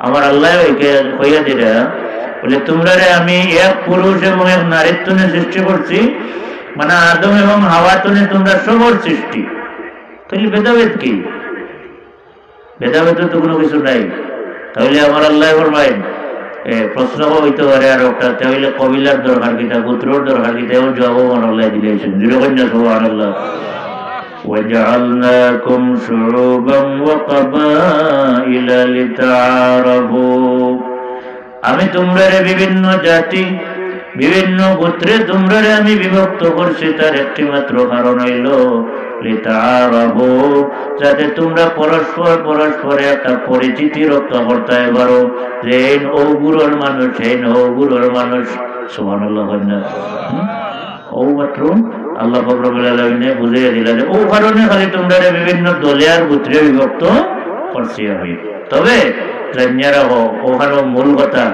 আমার আল্লাহ কইয়া দিরা বলে তোমরা আমি এক পুরুষ এবং এক নারীর তনে সৃষ্টি করছি, মানে আদম এবং হাওয়া তনে তোমরা সবর সৃষ্টি। তাহলে ভেদাভেদ কি? ভেদাভেদ তো কোনো কিছু নাই। তাহলে আমার আল্লাহ ফরমায় প্রশ্ন হইতে পারে আর একটা, তাহলে কবিলার দরকার কিটা, গোত্রর দরকার কিটা, এমন জবাব আমার আল্লাহ দিলেছেন। দুরকন্যা সুবহানাল্লাহ। وَجَعَلْنَاكُمْ شُعُوبًا وَقَبَائِلَ لِتَعَارَفُوا। আমি তোমরারে বিভিন্ন জাতি বিভিন্ন গোত্রে তোমরারে আমি বিভক্ত করছি, তার একটি মাত্র কারণ হইল লিতাআরাফু, যাতে তোমরা পরস্পর পরস্পরে একটা পরিচিতি রক্ষা করতে পারো, যে এই ওগুলোর মানুষ, এই ওগুলোর মানুষ। সুবহানাল্লাহ। ও মাত্র আল্লাহ পাক রব্বুল আলামিন বুঝিয়ে দিলেন ও কারণে খালি তোমরা বিভিন্ন দলে আর গোত্রে বিভক্ত করছি আমি। তবে জানিয়া ওখানে মূল কথা,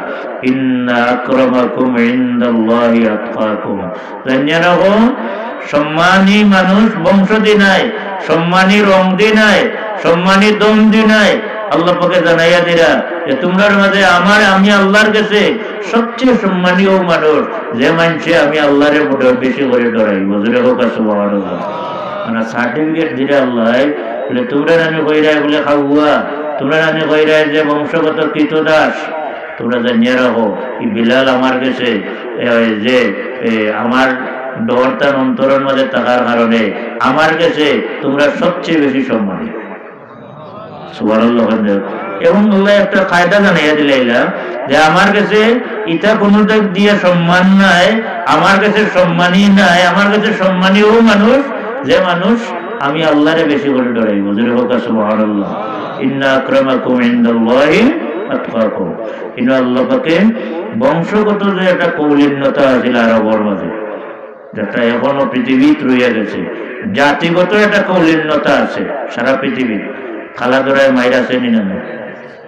ইন্না আকরামাকুম ইনদাল্লাহি আতকাকুম। জানিয়া রাখো সম্মানী মানুষ বংশ দি নাই, সম্মানী রং দি নাই, সম্মানী দম দি নাই। আল্লাহ পাকে জানাইয়া দিরা যে তোমরার মাঝে আমি আল্লাহর কাছে সবচেয়ে সম্মানীয় মানুষ, যে মানুষে আমি আল্লাহরে বেশি করে ডরাই। বুঝলে হোক সুবহানাল্লাহ। মানে সার্টিফিকেট দিলে আল্লাহ বলে তোমরা আমি কইরাই বলে খাওয়া, তোমরা আমি কইরাই যে বংশগত কৃতদাস। তোমরা জানিয়ে রাখো এই বিলাল আমার কাছে যে আমার ডরতার অন্তরের মধ্যে থাকার কারণে আমার কাছে তোমরা সবচেয়ে বেশি সম্মানী। সুবহানাল্লাহ। এবং আল্লাহ একটা কায়দা জানাইয়া দিলাইলা যে আমার কাছে ইটা কোনো দিক দিয়ে সম্মান নাই, আমার কাছে সম্মানই নাই। আমার কাছে সম্মানীয় মানুষ যে মানুষ আমি আল্লাহরে বেশি করে ডরাই। বুঝলে হোক সুবহানাল্লাহ। ইন্না আকরামাকুম ইনদাল্লাহি আতকাকুম। ইন্না আল্লাহ পাকে বংশগত যে একটা কৌলীন্যতা আছিল আরবের মাঝে, যেটা এখনো পৃথিবীতে রইয়া গেছে, জাতিগত একটা কৌলীন্যতা আছে সারা পৃথিবী। খালাদোলায় মায়ের আসেনি না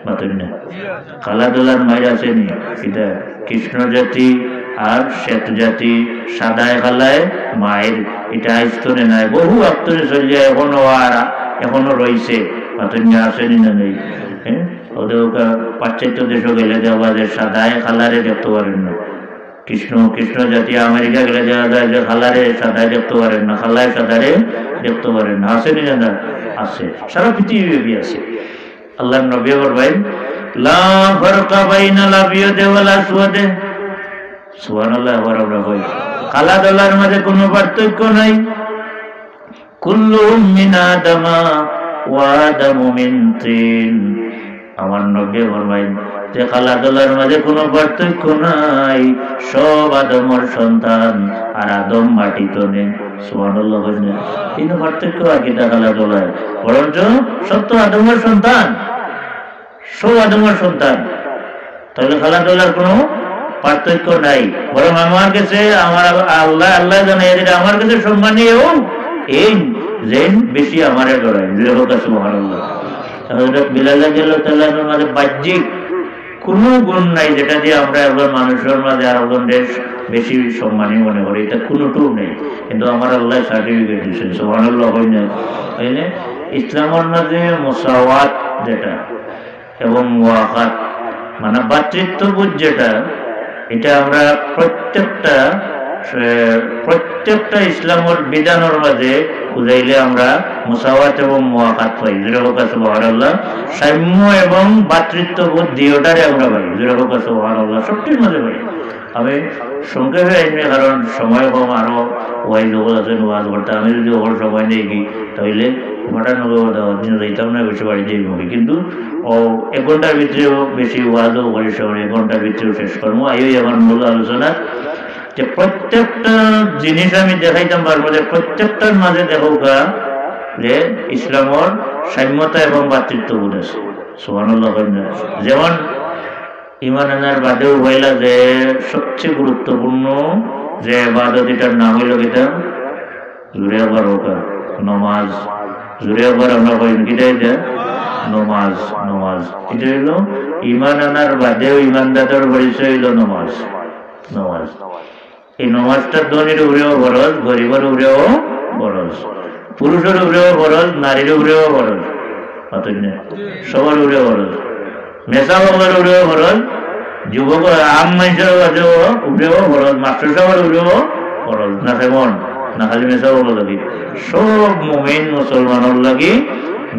বাতরি না, খালাদোলার মায়ের আসেনি। এটা কৃষ্ণ জাতি আর শ্বেত জাতি, সাদায় খালায় মায়ের, এটা আইস্তনে নাই, বহু আত্মরে চলে যায়, এখনো রয়েছে। বাতরি আসেনি না নেই। হ্যাঁ, ওদের পাশ্চাত্য দেশও গেলে দেওয়া যে সাদায় খালারে দেখতে পারেন না। কৃষ্ণ জাতি আমেরিকা গেলে দেওয়া যায় যে খালারে সাদায় দেখতে পারেন না, খালায় সাদারে দেখতে পারেন না। আসেনি না? আছে, সারা পৃথিবী আছে। আল্লাহর নবী বলেন লা ফারকা বাইনাল আবিয়াদি ওয়াল আসওয়াদি। সুবহানাল্লাহ। আমরা কই কালা দলার মাঝে কোনো পার্থক্য নাই। কুল্লুহুম মিন আদামা ওয়া আদামু মিন তিন। আমার নবী বলেন যে কালা দলার মাঝে কোনো পার্থক্য নাই, সব আদমের সন্তান, আর আদম মাটি তো নেই। সুবহানাল্লাহ। কিন্তু পার্থক্য আকিটা কালা দলায়, বরঞ্চ সব তো আদমের সন্তান, সব আদমের সন্তান। তাহলে কালা দলার কোনো পার্থক্য নাই। বরং আমার কাছে আমার আল্লাহ জানাই দিলে আমার কাছে সম্মানীয় এই যে বেশি আমারে ডরাই। সুবহানাল্লাহ। বিলাল রাদিয়াল্লাহু তাআলা মাঝে বাহ্যিক কোনো গুণ নাই যেটা দিয়ে আমরা একজন মানুষের মাঝে আর একজন বেশি সম্মানী মনে করি, এটা কোনোটুকু নেই। কিন্তু আমার আল্লাহ সার্টিফিকেট দিচ্ছেন। সুবহানাল্লাহ। হইলে ইসলামের মাঝে মুসাওয়াত যেটা এবং ওয়াকাত মানে ভাতৃত্ববোধ যেটা, এটা আমরা প্রত্যেকটা ইসলামের বিধানের মাঝে বুঝাইলে আমরা মুসাওয়াত এবং মুওয়াকাত পাই। সুবহানাল্লাহ। সাম্য এবং ভাতৃত্ববোধ দুইটারে আমরা পাই। সুবহানাল্লাহ। সবটির মাঝে পাই। আমি সংক্ষেপে আইনি, কারণ সময় কম, আরো ওয়াইজ আছেন ওয়াজ করতে। আমি যদি ওর সময় নেই কি তাহলে যাইতাম না, বেশি বাড়ি যাই মুখে। কিন্তু 1 ঘন্টার ভিতরেও বেশি ওয়াজও করি, 1 ঘন্টার ভিতরেও শেষ করবো। এই আমার মূল আলোচনা যে প্রত্যেকটা জিনিস আমি দেখাইতাম পারবো যে প্রত্যেকটার মাঝে দেখো যে ইসলামের সাম্যতা এবং ভাতৃত্ববোধ আছে। সুবহানাল্লাহ। যেমন ঈমান আনার বাদেও হইলা যে সবচেয়ে গুরুত্বপূর্ণ যে ইবাদত, এটার নাম হইল কিতা জুড়ে আবার হোকা নমাজ। জুড়ে আবার আমরা কই কিটা এটা নমাজ। এটা হইল ঈমান আনার বাদেও ইমানদারের পরিচয় হইল নমাজ। এই নমাজটা ধনীর উপরেও ফরজ, গরিবের উপরেও ফরজ, পুরুষের উপরেও ফরজ, নারীর উপরেও ফরজ। সবার উড়ে ফরজ, মেসা বাবার উড়েও ফরজ, যুবক আম মানুষের কাছেও উড়েও ফরজ, মাস্টার সাহেবের উড়েও ফরজ, না কেমন না খালি মেসা বাবার লাগি সব মুমিন মুসলমানের লাগি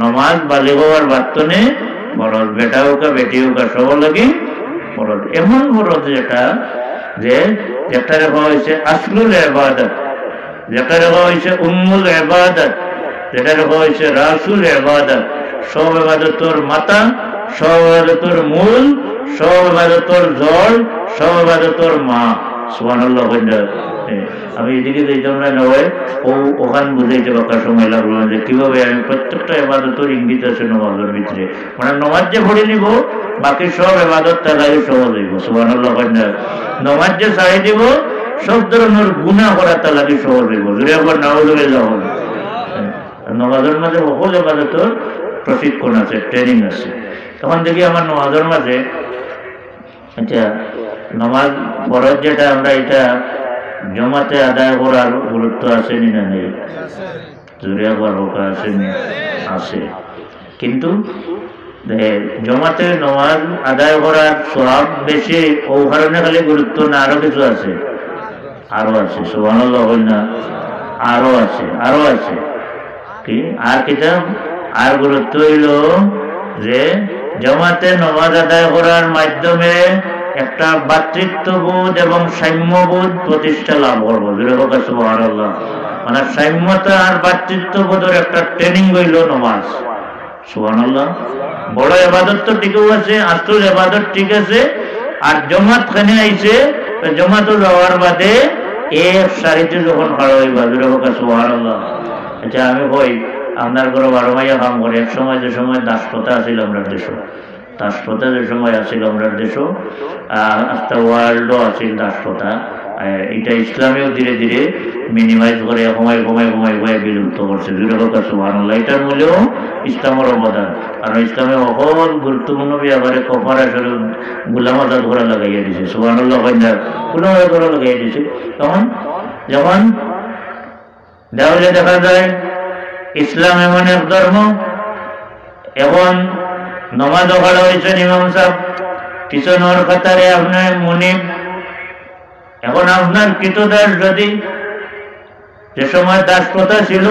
নমাজ বালিগ হওয়ার বার্তনে ফরজ, বেটা হোক বেটি হোক সবার লাগি ফরজ। এমন ফরজ যেটা যে একটা রেখা হয়েছে আসলুল ইবাদত, যেটা রেখা হয়েছে উম্মুল ইবাদত, যেটা রেখা হয়েছে রাসুল ইবাদত। সব ইবাদতর মাতা, সব ইবাদতর মূল, সব ইবাদতর জল, সব ইবাদতর মা। সুবহানাল্লাহ। আমি এদিকে যেতাম না নয় ওখান বুঝাইতে পাকার সময় লাগলো যে কিভাবে আমি প্রত্যেকটা ইবাদতের ইঙ্গিত আছে নমাজের ভিতরে, মানে নমাজ যে পড়ে নিব বাকি সব ইবাদত তালাই সহজ হইব। সুবহানাল্লাহ। নমাজ যে ছাড়ি দিব সব ধরনের গুনাহ করা তালাকি সহজ হইব। যদি একবার নাউজুবিল্লাহ হল, নমাজের মাঝে সকল ইবাদতের প্রশিক্ষণ আছে, ট্রেনিং আছে। তখন দেখি আমার নমাজের মাঝে আচ্ছা নমাজ ফরজ যেটা আমরা এটা জমাতে আদায় করার গুরুত্ব আছে না নেই? জোরে একবার হোকা আছে আছে, কিন্তু জমাতে নমাজ আদায় করার সওয়াব বেশি ও কারণে খালি গুরুত্ব না, আরো কিছু আছে, আরো আছে। সুবহানাল্লাহ। না আরো আছে, আরো আছে কি? আর কিতাব আর গুরুত্ব হইল যে জমাতে নমাজ আদায় করার মাধ্যমে একটা ভাতৃত্ববোধ এবং সাম্যবোধ প্রতিষ্ঠা লাভ করবো। সুবহানাল্লাহ। মানে সাম্যতা আর ভাতৃত্ববোধের একটা ট্রেনিং হইল নমাজ। সুবহানাল্লাহ। বড় ইবাদত তো ঠিকও আছে, আসল ইবাদত ঠিক আছে, আর জমাত খানে আইছে, জমাত যাওয়ার বাদে এক সারিতে যখন খাড়া হইবা। সুবহানাল্লাহ। আচ্ছা আমি কই আপনার ঘরে 12 মাইয়া কাম করে, এক সময় যে সময় দাসপ্রথা আছিল আমরা দেশ, দাসপ্রথা যে সময় আছিল আমরা দেশ, আস্তে ওয়ার্ল্ডও আছিল দাসপ্রথা। এটা ইসলামেও ধীরে ধীরে মিনিমাইজ করে কমায় কমায় কমায় কমায় বিলুপ্ত করছে। সুবহানাল্লাহ। এটার মূলেও ইসলামের অবদান, কারণ ইসলামে সকল গুরুত্বপূর্ণ ব্যাপারে কফারা স্বরূপ গোলাম আজাদ করা লাগাইয়া দিছে। সুবহানাল্লাহ। গোলাম আজাদ করা লাগাইয়া দিছে। তখন যখন তাহলে দেখা যায় ইসলাম এমন এক ধর্ম, এখন নমাজ পড়া হয়েছেন ইমাম সাহেব, পিছনের কাতারে আপনার মুনিব। এখন আপনার কৃতদাস যদি যে সময় দাস প্রথা ছিল,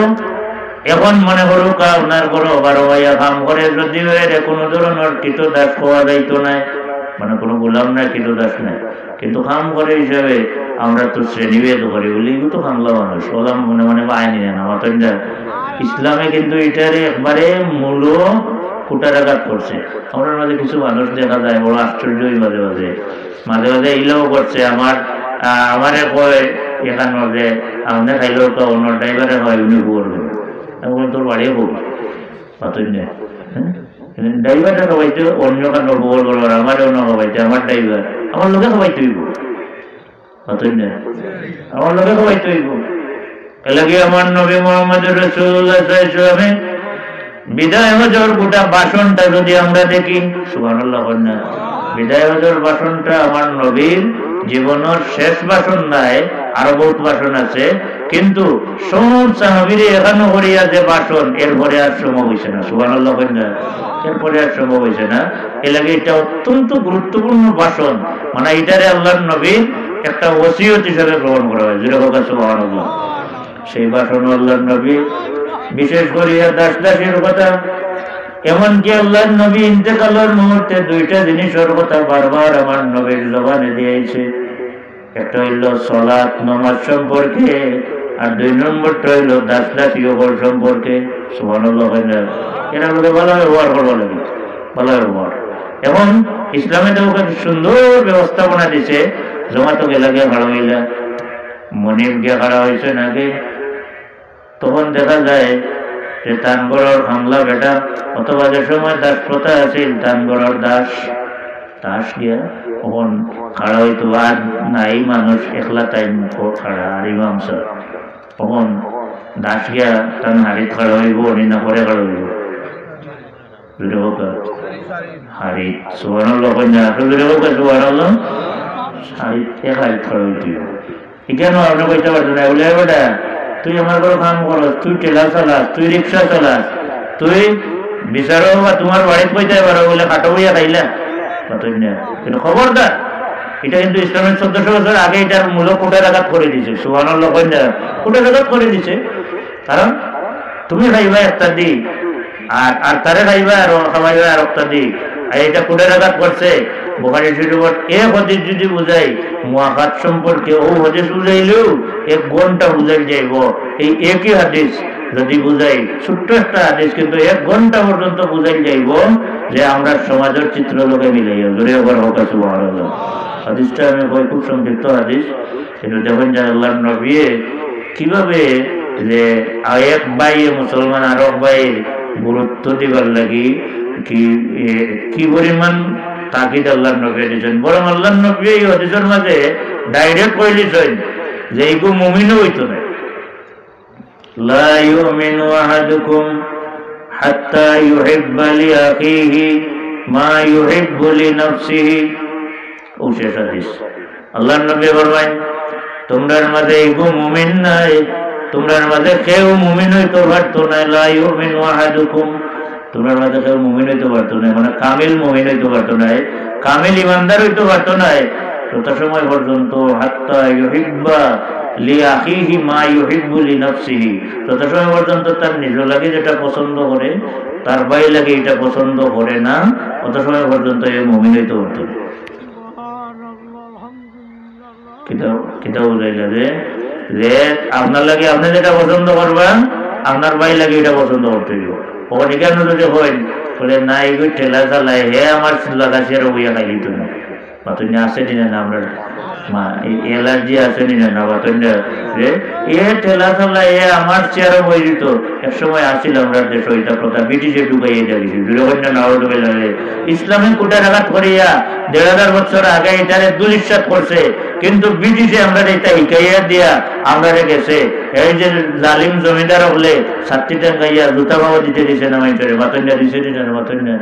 এখন মনে করুক আপনার ঘরে 12 ভাইয়া কাম করে, যদি কোনো ধরনের কৃতদাস পাওয়া যাইতো না, মানে কোনো গোলাম নাই, কৃতদাস নাই, কিন্তু কাম করে হিসাবে আমরা তো শ্রেণীভেদ করি বলি, এগুলো তো কামলা মানুষ, গোলাম মনে মনে আইনি না আমার। ইসলামে কিন্তু এটারে একবারে মূল কুটারাঘাত করছে। আমার মাঝে কিছু মানুষ দেখা যায় বড় আশ্চর্যই, মাঝে মাঝে মাঝে মাঝে ইলেও করছে। আমারে কয় এখান যে আমাদের খাইলেও অন্য ড্রাইভারে হয় উনি করবেন, আমি বলি তোর বাড়িও হোক পাতই না, ড্রাইভারটা খাবাইতে অন্য কারণ গোবর করবার, আমারও না খাবাইতে, আমার ড্রাইভার আমার লোকে খাবাইতে হইব, পাতই না আমার লোকে খাবাইতে হইব। এলাকি আমার নবী মুহাম্মদ রাসূলুল্লাহ সাল্লাল্লাহু আলাইহি ওয়াসাল্লাম বিদায় হজর গোটা ভাষণটা যদি আমরা দেখি, সুবহানাল্লাহ। বিদায় হজর ভাষণটা আমার নবীর জীবনের শেষ ভাষণ নাই, আরো বহুত ভাষণ আছে, কিন্তু সব সাহাবীরে এখানে করিয়া যে ভাষণ, এরপরে আর সম্ভব হয়েছে না। সুবহানাল্লাহ। এরপরে আর সম্ভব হয়েছে না। এ লাগে এটা অত্যন্ত গুরুত্বপূর্ণ ভাষণ, মানে এটারে আল্লাহর নবীর একটা ওসিয়ত হিসেবে গ্রহণ করা হয়। সুবহানাল্লাহ। সেই ভাষণ আল্লাহর নবী বিশেষ করিয়া দাস দাসের কথা, এমনকি আল্লাহর নবী ইন্তেকালের মুহূর্তে দুইটা জিনিসের কথা বারবার আমার নবীর জবানে দিয়েছে। একটা হইল সালাত নামাজ সম্পর্কে, আর 2 নম্বরটা হইল দাস দাসী সম্পর্কে। সুবহানাল্লাহ। এরা বলে ভালো ব্যবহার করবো লাগে, ভালো ব্যবহার। এখন ইসলামে তো সুন্দর ব্যবস্থাপনা দিছে, জমাতো গেলাকে ভাড়া হইলা, মনিব গিয়ে খাড়া হয়েছে নাকি, তখন দেখা যায় যে তানগড়ের হামলা বেটা, অথবা যে সময় দাস প্রথা আছিল তানগড়ের দাস দাস গিয়া তখন খাড়া হইতো, আর নাই মানুষ একলা টাইম খাড়া, আর ইমাম স্যার তখন দাস গিয়া তার হাড়িত খাড়া হইব, না করে খাড়া হইব হাড়িত। সুবহানাল্লাহ। সুবহানাল্লাহ। হাড়িত এক হাড়িত খাড়া হইতে কেন আপনি কইতে পারছেন না? বলে বেটা তুই আমার ঘরে কাম করস, তুই ঠেলা চালাস, তুই রিক্সা চালাস, তুই বিচারো বা তোমার বাড়িতে কইতে পারো বলে খাটো বইয়া খাইলা কতই না, কিন্তু খবরদার এটা কিন্তু ইসলামের 1400 বছর আগে এটার মূল কোটার আঘাত করে দিছে। সুবহানাল্লাহ কইনা কোটার আঘাত করে দিছে, কারণ তুমি খাইবা একটা দিক আর তারে খাইবা আর খাওয়াইবা আর একটা দিক, আর এটা কোটার আঘাত করছে। বুখারী শরীফত এক হাদিস যদি বুঝাই মুআখাত সম্পর্কে, ও হাদিস বুঝাইলেও 1 ঘন্টা বুঝাই যাইব। এই একই হাদিস যদি বুঝাই, ছোট্ট একটা হাদিস কিন্তু 1 ঘন্টা পর্যন্ত বুঝাই যাইব যে আমরা সমাজের চিত্র লোকে মিলাই জোরে আবার হোক সুবহানাল্লাহ। হাদিসটা আমি কই খুব সংক্ষিপ্ত হাদিস, কিন্তু দেখুন যে আল্লাহর নবী কিভাবে যে এক ভাই মুসলমান আর এক ভাইয়ের গুরুত্ব দিবার লাগি কি পরিমাণ তাকিদ আল্লাহর নবী দিয়েছেন। বরং আল্লাহর নবী এই হাদিসের মাঝে ডাইরেক্ট কই দিয়েছেন যে এইগু মুমিনও হইতো না। লা ইউমিনু আহাদুকুম হাত্তা ইউহিব্বা লিআখিহি মা ইউহিব্বু লিনাফসিহি। ও শেষ হাদিস। আল্লাহর নবী ফরমায় তোমরার মাঝে এইগু মুমিন নাই, তোমরার মাঝে কেউ মুমিন হইতে পারতো না। লা ইউমিনু আহাদুকুম, তোমরার মাঝে কেউ মুমিন হইতে পারতো না, মানে কামিল মুমিন হইতে পারতো না, কামিল ইমানদার হইতে পারতো না তত সময় পর্যন্ত হাত্তা ইউহিব্বা লিআখিহি মা ইউহিব্বু লিনাফসিহি, তত সময় পর্যন্ত তার নিজ লাগে যেটা পছন্দ করে তার ভাই লাগে এটা পছন্দ করে না, তত সময় পর্যন্ত এই মুমিন হইতে পারতো না। কিতাব বুঝাইলা যে আপনার লাগে আপনি যেটা পছন্দ করবেন আপনার ভাই লাগে এটা পছন্দ করতে হইব। ওখানে কেন যদি হয় বলে না এগুলো ঠেলা চালায় হে আমার লাগাছি আর বইয়া খাই দিত না, বাতন্য আছে নি না আমরা মা এলার্জি আছে নি না বাতন্য এ ঠেলা চালায় এ আমার চেয়ারও বই দিত। এক সময় আসছিল আমরা দেশ ওইটা প্রথা ব্রিটিশে ঢুকাইয়ে যাচ্ছি দুর্ঘটনা না হলে ইসলামী কোটার আঘাত করিয়া 1500 বছর আগে এটারে দুলিশ্বাস করছে, কিন্তু ব্রিটিশে আমরা এটা হিকাইয়া দিয়া আমরা গেছে এই যে জালিম জমিদার হলে 7টি টাঙ্গাইয়া জুতা বাবা দিতে দিছে না মাইটারে বাতন্যা দিছে না বাতন্যা।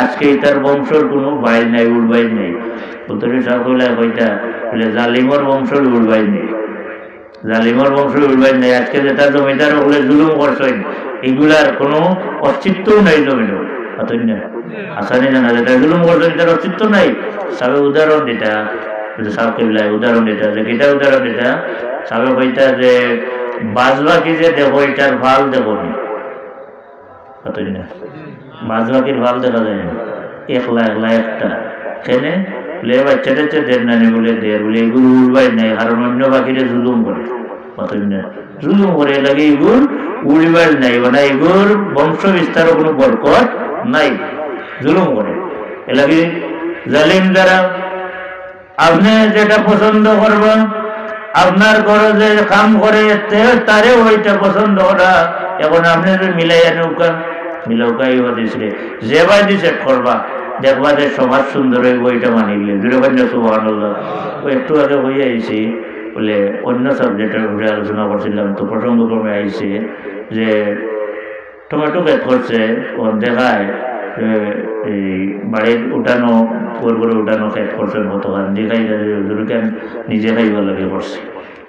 আজকে এটার বংশর কোনো বাইর নাই উড়বাই নেই, উত্তরে সকলে কইটা বলে জালিমর বংশর উড়বাই নেই, জালিমর বংশর উড়বাই নেই। আজকে যেটা জমিদার হলে জুলুম করছেন এগুলার কোনো অস্তিত্বও নাই জমিদার বাতন্যা আসানি না, যেটা জুলুম করছেন এটার অস্তিত্ব নাই। সাবে উদাহরণ দিতা উদাহরণ দিতা যে কিটা উদাহরণ দিতা সাবে কইতা যে বাজবাকি যে দেখো এটার ভাল দেখো নি বাতন্যা, বাজবাকির ভাল দেখা যায় না, একলা একটা কেনে বলে বাচ্চাটা দেড় নানি বলে দেড় বলে এগুলো উড়বাই নাই, কারণ অন্য পাখিরে জুলুম করে বাতন্যা, জুলুম করে লাগে এগুলো উড়িবার নাই, মানে এগুলোর বংশ বিস্তারও কোনো বরকত নাই, জুলুম করে এলাকি জালিম দ্বারা। আপনি যেটা পছন্দ করবেন আপনার ঘরে যে কাম করে তারে ওইটা পছন্দ করা, এখন আপনি মিলাইয়া নৌকা মিলাউকাই দিছিলে যে ভাই দিছে করবা দেখবা যে সমাজ সুন্দর হইব এটা মানিলে দুর্ভাগ্য সুবহানাল্লাহ। একটু আগে হয়ে আইছি বলে অন্য সাবজেক্টের উপরে আলোচনা করছিলাম, তো প্রসঙ্গক্রমে আইছে যে টমেটো ক্ষেত করছে দেখায় এই বাড়ির উঠানো করে উঠানো ক্ষেত করছে গতকাল দেখাই দুর্গে নিজে খাইবার লাগে করছে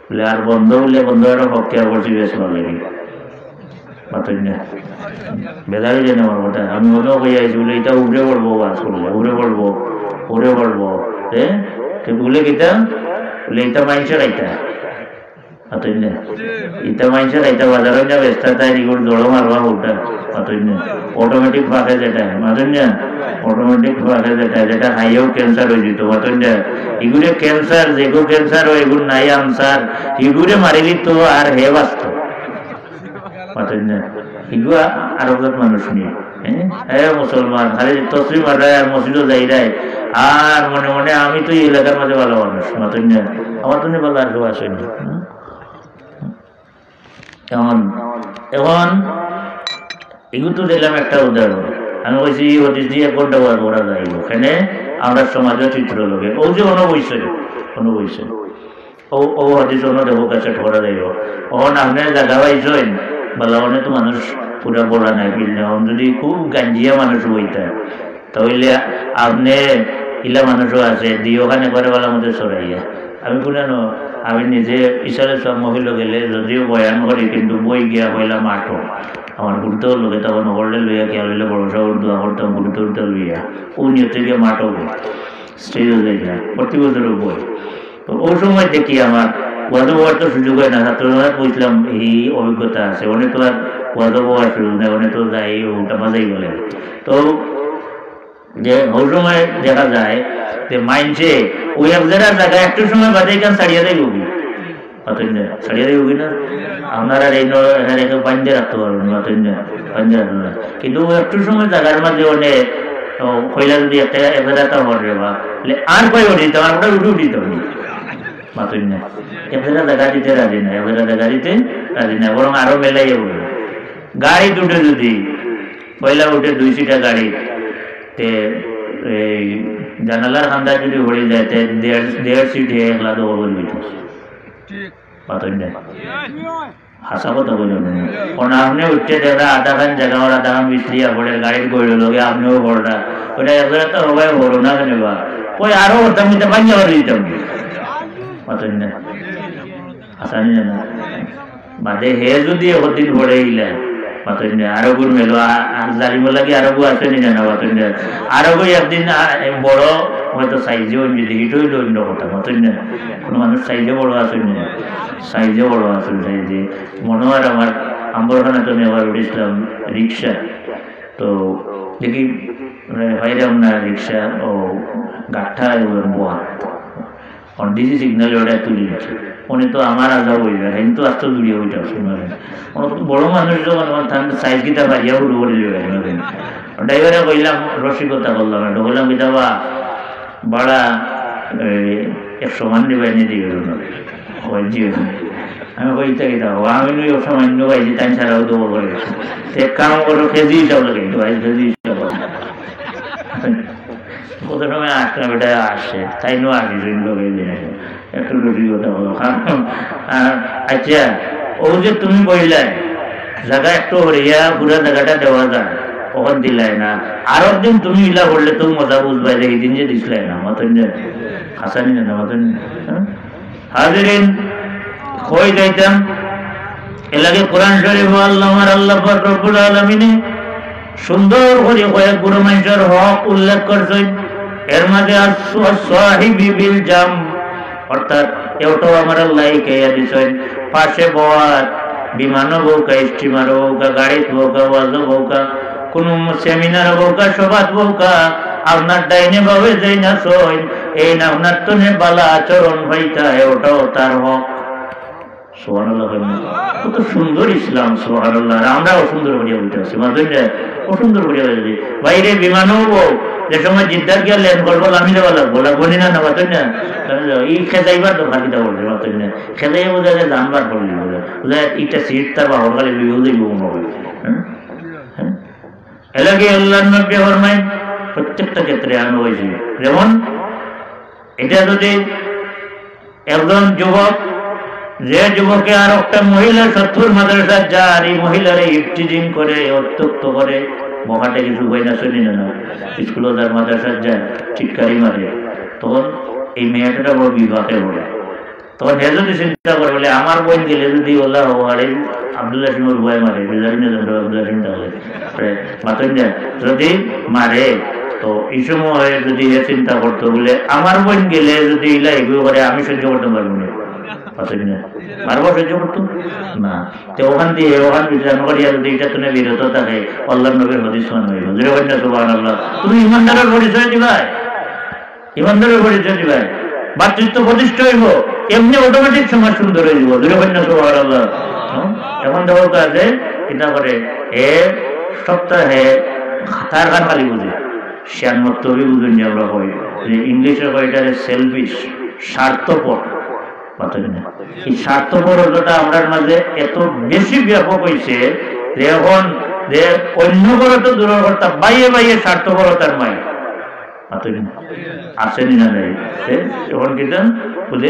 বলে, আর বন্ধ হলে বন্ধ আরো হকিয়া করছি বেশ ভালো লাগে বাতন্যা বেদারি জানে আমার কথা। আমি মনেও কই আইছি বলে এটা উড়ে পড়বো, কাজ করলে উড়ে পড়বো বলে কিতা বলে এটা মাইনসে খাইতা বাতন্যা, এটা মাইনসে খাইতা বাজারে যা ব্যস্ত তাই এগুলো জড়ো মারবা ওটা বাতন্যা, অটোমেটিক ফাঁকে যেটা বাতন্যা, অটোমেটিক ফাঁকে যেটা খাইয়েও ক্যান্সার হয়ে যেত বাতন্যা। এগুলো ক্যান্সার যেগুলো ক্যান্সার হয় এগুলো নাই আনসার এগুলো মারিলি তো আর হে বাঁচত বাতন্যা। এগুলো আরবজাত মানুষ নিয়ে হ্যাঁ মুসলমান খালি তসরি মারায় আর মসজিদও যাই রায় আর মনে মনে আমি তো এই এলাকার মাঝে ভালো মানুষ বাতন্যা, আমার তো ভালো আর কেউ আসেনি। এখন এগুলো তো দিলাম একটা উদাহরণ, আমি বলছি হদিস দিয়ে কোনটা করা যায় ওখানে আমরা সমাজের চিত্র লোকে ও যে অনবৈশ্য ও হদিস অন্য দেবো কাছে করা যাইব। ওখানে আপনার জায়গা পাইছেন বলা তো মানুষ পুরা বলা নাই বিল যদি খুব গাঞ্জিয়া মানুষ বইতা তাহলে আপনি ইলা মানুষও আছে দিয়ে ওখানে করে বলার মধ্যে সরাইয়া আমি পুরানো আমি নিজে ঈশ্বরের সব মহিলা গেলে যদিও বয়ান করি কিন্তু বই গিয়া হইলাম মাঠো আমার গুরুত্বও লোকে তখন হরলে লইয়া খেয়াল হইলে বড় শহর দোয়া করতাম গুরুত্ব লইয়া ও নিয়তে গিয়ে মাঠো বই স্টেজও যাই না প্রতি বছরও বই। তো ওই সময় দেখি আমার ওয়াজা বওয়ার তো সুযোগ হয় না, ছাত্ররা বুঝলাম এই অভিজ্ঞতা আছে, অনেক তো আর ওয়াজা বওয়ার সুযোগ নেই, অনেক তো যাই ওটা বাজাই বলে। তো যে ওই সময় দেখা যায় যে মাইনছে ওই এক জায়গায় একটু সময় বাদে কেন ছাড়িয়ে দেয় রুগী ছাড়িয়ে দেয় রুগী না আপনারা এই রেখে বান্ধে রাখতে পারবেন বান্ধে রাখবেন না, কিন্তু একটু সময় জায়গার মাঝে অনেক কইলা যদি একটা এবেলাটা হরে বা আর কই উঠিত আমরা উঠে উঠিত মাতুন না এবেলা জায়গা দিতে রাজি না, এবেলা জায়গা দিতে রাজি না, বরং আরো মেলাইয়া বলবে গাড়ি দুটো যদি পয়লা উঠে 2 সিটা গাড়ি এই জানালার খান্দা যদি ভরে যায় 1.5 সিট একলা তো বলবি পাতুন না হাসা কথা বলবেন না, কারণ আপনি উঠছে দেখা আধা খান জায়গা ওর আধা খান বিছলিয়া পড়ে গাড়ির গড়ে লোকে আপনিও বড়টা ওটা একবারে তো সবাই বড় না কেন বা ওই আরো করতাম কিন্তু পাঞ্জা করে দিতাম পাতুন না হাসানি না বাদে হে যদি একদিন ভরে ইলা পাতুন না আরো গুণ মেলো জালিম লাগে আরো গু আছে নি না পাতুন না আরো গু একদিন বড় হয়তো সাইজে যদি হিট হইল অন্য কথা পাতুন না কোনো মানুষ সাইজে বড় আছে না সাইজে বড় আছে সাইজে মনে হয় আমার আম্বরখানা তো নেওয়ার উঠেছিলাম রিক্সা, তো দেখি ভাইরাম না রিক্সা ও গাঠা বোয়া ডিসি সিগন্যাল ওটা তুলে দিচ্ছে উনি তো আমার আজা বই যায় কিন্তু আস্তে জুড়িয়ে ওইটা শুনবেন বড় মানুষ যখন সাইজ কিতা বাড়িয়া উড়ু করে দেবে ড্রাইভারে কইলাম রসিকতা করলাম এটা বললাম কিতা বা ভাড়া 100 মান নেবে এনে দিয়ে আমি কইতে গেছি আমি সামান্য পাইছি তাই ছাড়াও দেবো করে এক কাম করো কেজি হিসাব লাগে কেজি হিসাব কত সময় আসলাম এটা আসছে তাই নো আসিস লোকে একটু রসিকতা বলো। আচ্ছা ও যে তুমি বললে জায়গা একটু হরিয়া পুরো জায়গাটা দেওয়া যায় ওখান দিলাই না, আর একদিন তুমি ইলা করলে তো মজা বুঝবাই যে এই দিন যে দিসলাই না মতন হাসানি না মতন হাজিরিন কই যাইতাম এলাকে কোরআন শরীফ আল্লাহ পাক রব্বুল আলামিন সুন্দর করে কয়েক গুরু মানুষের হক উল্লেখ করছেন, এর মাঝে সাহিবি বিল জাম অর্থাৎ এটাও আমার আল্লাহ কেয়া দিছেন পাশে বওয়ার বিমানও বউকা স্টিমারও বউকা গাড়িত বউকা ওয়াজও বউকা কোন সেমিনার বউকা সভাত বউকা আপনার ডাইনে ভাবে যাই না সই এই না আপনার তো বালা আচরণ হইতা ওটাও তার হক। সুবহানাল্লাহ কত সুন্দর ইসলাম সুবহানাল্লাহ, আমরাও সুন্দর করিয়া বলতেছি অসুন্দর করিয়া বলছি বাইরে বিমানও বউ যে সময় জিদ্দার গিয়া লেন করবো আমি দেওয়া লাগবো লাগবনি না বাতই না এই খেজাইবার তো ফাঁকিটা বলছে বাতই না খেজাই বোঝা যায় জানবার করলি বোঝা এইটা সিট তার বা হরকালে বিহুদেই বহু হবে এলাকে আল্লাহ নবী ফরমায় প্রত্যেকটা ক্ষেত্রে আমি হয়েছি যেমন এটা যদি একজন যুবক যে যুবকে আর একটা মহিলা শত্রুর মাদ্রাসা যা আর এই মহিলারে ইফটিজিং করে অত্যক্ত করে বকাটা কিছু হয় না শুনি না স্কুলে তার মাদ্রাসা যায় চিৎকারি মারে তখন এই মেয়েটা বড় বিবাহে বলে তখন হে যদি চিন্তা করে বলে আমার বোন গেলে যদি ওলা হওয়ারে আব্দুল্লাহ সিংহর ভয় মারে আব্দুল্লাহ সিং তাহলে মাতন যায় যদি মারে তো এই সময় যদি এ চিন্তা করতো বলে আমার বোন গেলে যদি ইলা এগুলো করে আমি সহ্য করতে পারবো না বারবার সহ্য করতো না, তো ওখান দিয়ে ওখান বিচারণা করিয়া যদি এটা তুমি বিরত থাকে আল্লাহ নবীর হাদিস মান হইব সুবহানাল্লাহ। তুমি ইমানদারের পরিচয় দিবাই ইমানদারের পরিচয় দিবাই ভাতৃত্ব প্রতিষ্ঠ হইব এমনি অটোমেটিক সমাজ সুন্দর হয়ে যাব সুবহানাল্লাহ। এখন দেখো কাজে চিন্তা করে এ সপ্তাহে খাতার গান খালি বুঝে শ্যানমত্ব বুঝুন যে আমরা কই যে ইংলিশের কয়টা সেলফিশ স্বার্থপর এই স্বার্থপরতাটা আমার মাঝে এত বেশি ব্যাপক হয়েছে যে এখন যে অন্য করে তো দূর কর্তা বাইয়ে বাইয়ে স্বার্থপরতার মায় আসেনি না নাই এখন কিন্তু বলে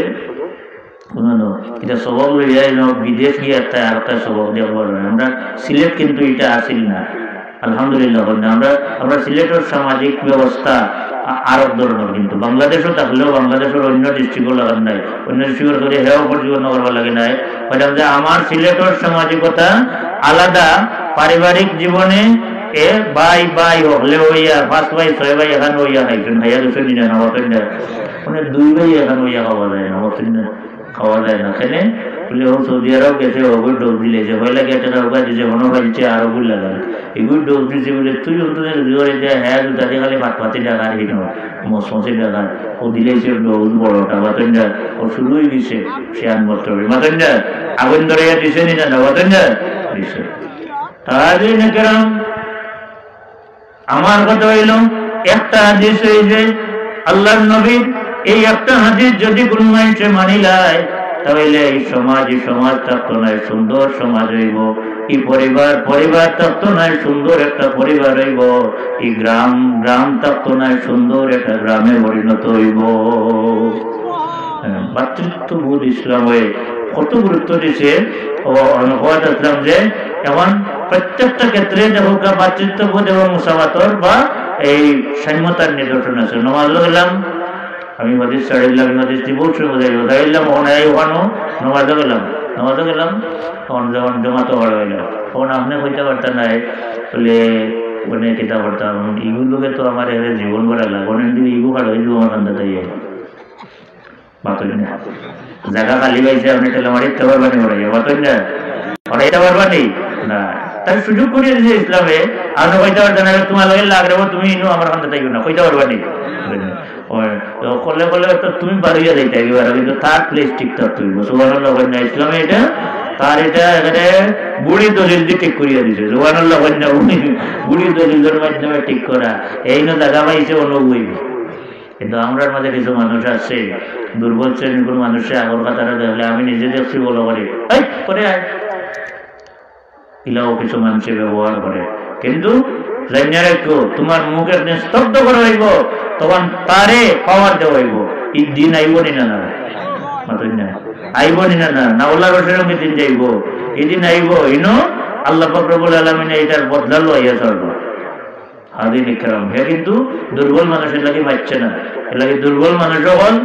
এটা স্বভাব লইয়া বিদেশ গিয়ে একটা আর একটা স্বভাব দেওয়া আমরা সিলেট কিন্তু এটা আসিল না আলহামদুলিল্লাহ আমরা সিলেটের সামাজিক ব্যবস্থা আরব ধরনের, কিন্তু বাংলাদেশও থাকলেও বাংলাদেশের অন্য ডিস্ট্রিক্টও লাগার নাই, অন্য ডিস্ট্রিক্টের করে হেও পরিজীবন করবার লাগে নাই। বললাম যে আমার সিলেটের সামাজিকতা আলাদা, পারিবারিক জীবনে এ ভাই ভাই হলে হইয়া 5 ভাই 6 ভাই এখন হইয়া খাইছেন, খাইয়া গেছেন না না হতেন না, মানে 2 ভাই এখন হইয়া খাওয়া যায় না, হতেন না খাওয়া যায় না। কেন বলে ও সৌদি আরব গেছে, ওগুলো ডোজ দিলে যে হইলে গেছে ওগুলো দিছে, মনে হয়েছে আর ওগুলো লাগাল এগুলো ডোজ দিছে বলে তুই ওদের জোরে যায়, হ্যাঁ তাদের খালি পাতি টাকা আর কিনো মসমসি টাকা ও দিলেছে ডোজ বড়টা বাতেন না, ও শুরুই দিছে সে আনবত মাতেন না, আগুন ধরে দিছে নি না বাতেন না দিছে। তাহলে না কেন আমার কথা হইল একটা হাদিস এই যে আল্লাহর নবী এই একটা হাদিস যদি কোনো মানুষে মানিলায় তাহলে এই সমাজ থাকতো না, সুন্দর সমাজ হইব। এই পরিবার থাকতো না, সুন্দর একটা পরিবার হইব। এই গ্রাম থাকতো না, সুন্দর একটা গ্রামে পরিণত হইব। ভাতৃত্ববোধ ইসলামে কত গুরুত্ব দিছে ও আসলাম যে এখন প্রত্যেকটা ক্ষেত্রে দেখো ভাতৃত্ববোধ এবং মুসাওয়াতর বা এই সাম্যতার নিদর্শন আছে। নমাজ গেলাম, আমি হাদিস ছাড়িলাম, হাদিস বলছি বোঝাইলাম ওখানো নমাজ গেলাম তখন যখন জমাতো হওয়া হইল তখন আপনি কইতে পারতেন নাই বলে মানে কেটা পারতাম ইগুলোকে তো আমার জীবন ভরা লাগে অনেক দিন ইগু খাড় হয়ে যাবো আমার তাই বাতই না জায়গা খালি পাইছে আপনি ঠেলে মারিতে পারবানি ওরাইতে পারবানি না, তার সুযোগ করিয়ে দিয়েছে ইসলামে। আপনি কইতে পারতেন তোমার লগে লাগবে তুমি ইনু আমার হাতে তাইও না, কইতে পারবানি করলে করলে তো তুমি বাড়িয়ে যাইতে একেবারে, কিন্তু তার প্লেস ঠিক থাকতে হইব। সুবহানাল্লাহ না ইসলামে এটা তার এটা এখানে বুড়ি দলিল দিয়ে ঠিক করিয়া দিছে। সুবহানাল্লাহ না বুড়ি দলিলের মাধ্যমে ঠিক করা এই না জায়গা পাইছে অনুভব। কিন্তু আমরার মাঝে কিছু মানুষ আছে দুর্বল শ্রেণীর কোন মানুষের আগর কাতারা দেখলে আমি নিজে দেখছি বলো করি করে ইলাও কিছু মানুষের ব্যবহার করে, কিন্তু তোমার মুখ একদিন স্তব্ধ করা হইব তখন তারে পাওয়ার দেওয়া হইব। এই দিন আইব নি না আইব নি না ওলা রসের সঙ্গে দিন যাইব, এই দিন আইব ইনো আল্লাহ পাক রব্বুল আলামিন এটার বদলা লইয়া চলবো। হাদিন ইকরাম হে কিন্তু দুর্বল মানুষের লাগে পাচ্ছে না, এর লাগে দুর্বল মানুষ হল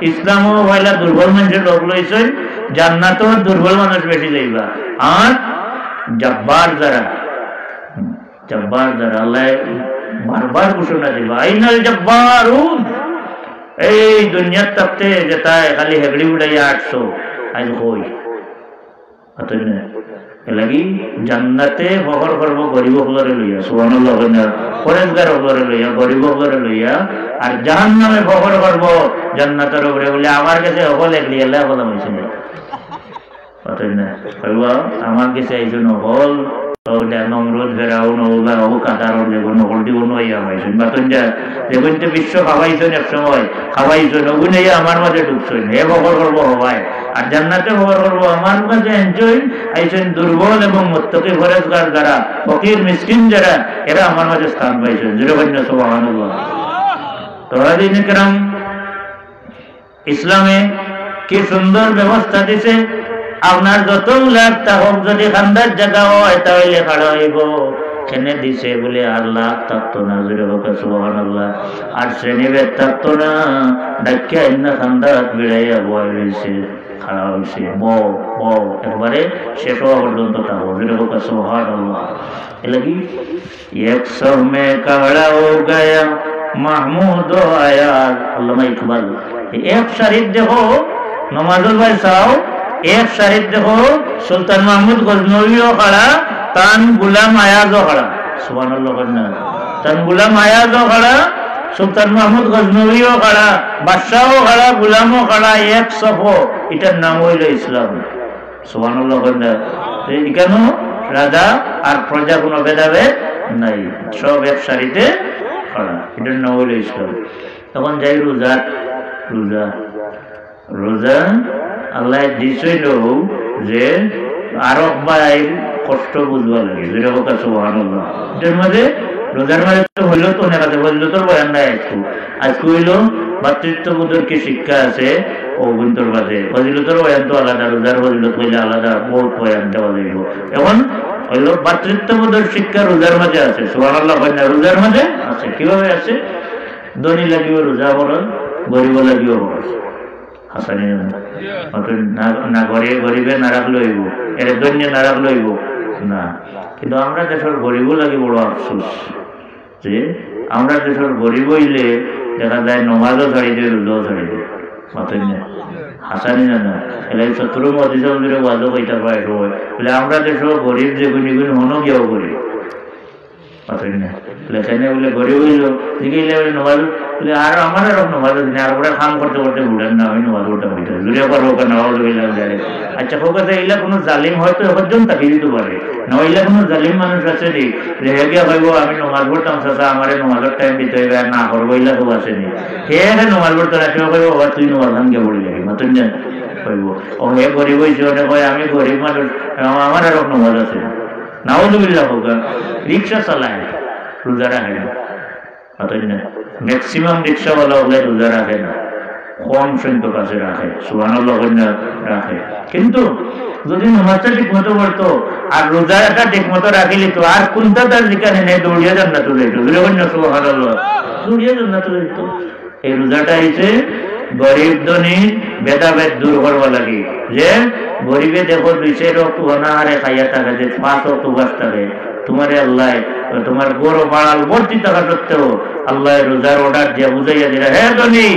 ইসলামও হইলা দুর্বল মানুষের লোক লইছেন, জান্নাতও দুর্বল মানুষ বেশি যাইবা। আর জব্বার যারা আল্লাহ বারবার ঘোষণা দিবা আইনাল জব্বারুন, এই দুনিয়ার থাকতে যেটায় খালি হেগড়ি উড়াইয়া 800 আজ কই লাগি জান্নাতে বহর করবো গরিব হলরে লইয়া। সুবহানাল্লাহ পরেজগার হলরে লইয়া গরিব হলরে লইয়া, আর জাহান্নামে বহর করবো জান্নাতের উপরে বলে আমার কাছে হল এগলি আল্লাহ বলা হয়েছে না আমার কাছে এই জন্য হল নমরুদ ফেরাউন কাতার নকল দিব নইয়া পাইছেন বাতন যা দেখুন তো বিশ্ব খাওয়াইছেন এক সময় খাওয়াইছেন ওগুনে আমার মাঝে ঢুকছেন হে বহর করবো হওয়ায়, আর জান্নাতে বহর করবো আমার মাঝে এনজয় আইছেন দুর্বল এবং মুত্তাকি পরেজগার যারা ফকির মিসকিন যারা এরা আমার মাঝে স্থান পাইছেন। সুবহানাল্লাহ। তো হাদিস کرام ইসলামে কি সুন্দর ব্যবস্থা দিছে, আপনার যত লাভটা হোক যদি খান্দার জায়গা হয় তাহলে খাড়া হইব। খেনে দিছে বলে আর লাভ থাকতো না, জুড়ে হোক সুবহানাল্লাহ। আর শ্রেণীভেদ থাকতো না, ডাকিয়া ইন্না খান্দাত বেড়াইয়া বয় রয়েছে খাড়া হয়েছে একবারে শেষ হওয়া পর্যন্ত থাকবো, জুড়ে হোক সুবহানাল্লাহ। এলাকি এক সমে কাড়া হো গয়া মাহমুদ আয়া আল্লামা ইকবাল এক শরীফ দেখো নমাজুল ভাই সাও এক শরীফ দেখো সুলতান মাহমুদ গজনভিও খড়া তান গুলাম আয়াজও খড়া। সুবহানাল্লাহ। তান গুলাম আয়াজও খড়া, সুলতান মাহমুদ গজনভিও খড়া, বাদশাহও খড়া, গুলামও খড়া, এক সফো। এটার নাম হইল ইসলাম। সুবহানাল্লাহ। কেন রাজা আর প্রজা কোনো ভেদাভেদ নাই, সব এক সারিতে খড়া, এটার নাম হইল ইসলাম। তখন যাই রোজা আল্লাহ দিছিল যে আরব ভাই কষ্ট বুঝবা লাগে, যেটা কথা সুবহানাল্লাহ। এটার মাঝে রোজার মাঝে তো হইলো তো নেকাতে বললো তোর বয়ান নাই আজকে হইলো ভাতৃত্ববোধের কি শিক্ষা আছে ও গুন্তর মাঝে ফজিলতর বয়ান তো আলাদা, রোজার ফজিলত হইলে আলাদা বহুত বয়ান দেওয়া যাইব। এখন হইলো ভাতৃত্ববোধের শিক্ষা রোজার মাঝে আছে। সুবহানাল্লাহ। রোজার মাঝে আছে, কিভাবে আছে ধনী লাগিব রোজা বরণ, গরিব লাগিব বরণ। হাসানি না গরিবে না রাখলে হইব, এর দৈন্য না রাখলে হইব না। কিন্তু আমরা দেশের গরিবও লাগে বড় আফসোস যে আমরা দেশের গরিব হইলে দেখা যায় নমাজও ছাড়ি দেয়, রোজাও ছাড়ি দেয়। মাতেন না হাসানি না না এলে শত্রু মধ্যে ওয়াজও কইটা পায় সবাই বলে আমরা দেশের গরিব যে গুণি গুণ হনো গিয়েও গরিব। মাতেন না লেখানে বলে গরিব হইল দিকে বলে নমাজ বলে আর আমার এরকম নমাজ দিনে আর ওরা কাম করতে করতে বুঝেন না আমি নমাজ ওটা বুঝতে জুড়ে পারবো নওয়াজ যায়। আচ্ছা হোক আছে এইলা কোনো জালিম হয়তো পর্যন্ত থাকি দিতে পারে না, এইলা কোনো জালিম মানুষ আছে নি যে হে গিয়া ভাইব আমি নমাজ পড়তাম চাষা আমার নমাজের টাইম দিতে হইবে আর না করবো, এইলা কেউ আছে নি। হে নমাজ পড়তে রাখতে ভাইব আবার তুই নমাজ ভান গিয়ে পড়ে যাবি মাতুন না কইব ও হে গরিব হয়েছে অনেক হয় আমি গরিব মানুষ আমার আরো নমাজ আছে নাউজুবিল্লাহ হোক। রিক্সা চালায় রোজা রাখে না মাতুন না, ম্যাক্সিমাম রিক্সাওয়ালা হলে রোজা রাখে না, কম সংখ্যক আছে রাখে, সুবহানাল্লাহ রাখে। কিন্তু যদি নামাজটা ঠিক মতো করতো আর রোজাটা ঠিক মতো রাখিলি তো আর কোনটা তার যেখানে নেই দৌড়িয়ে জান্নাত চলে যেত, সুবহানাল্লাহ দৌড়িয়ে জান্নাত চলে যেত। এই রোজাটা হইছে গরিব ধনী ভেদাভেদ দূর করবা লাগে, যে গরিবে দেখো 200 রক্ত অনাহারে খাইয়া থাকে, যে 5 রক্ত বাস থাকে, তোমার আল্লাহ তোমার গরু বাড়াল ভর্তি থাকা সত্ত্বেও আল্লাহ রোজার অর্ডার দিয়ে বুঝাইয়া দিলা, হে ধনী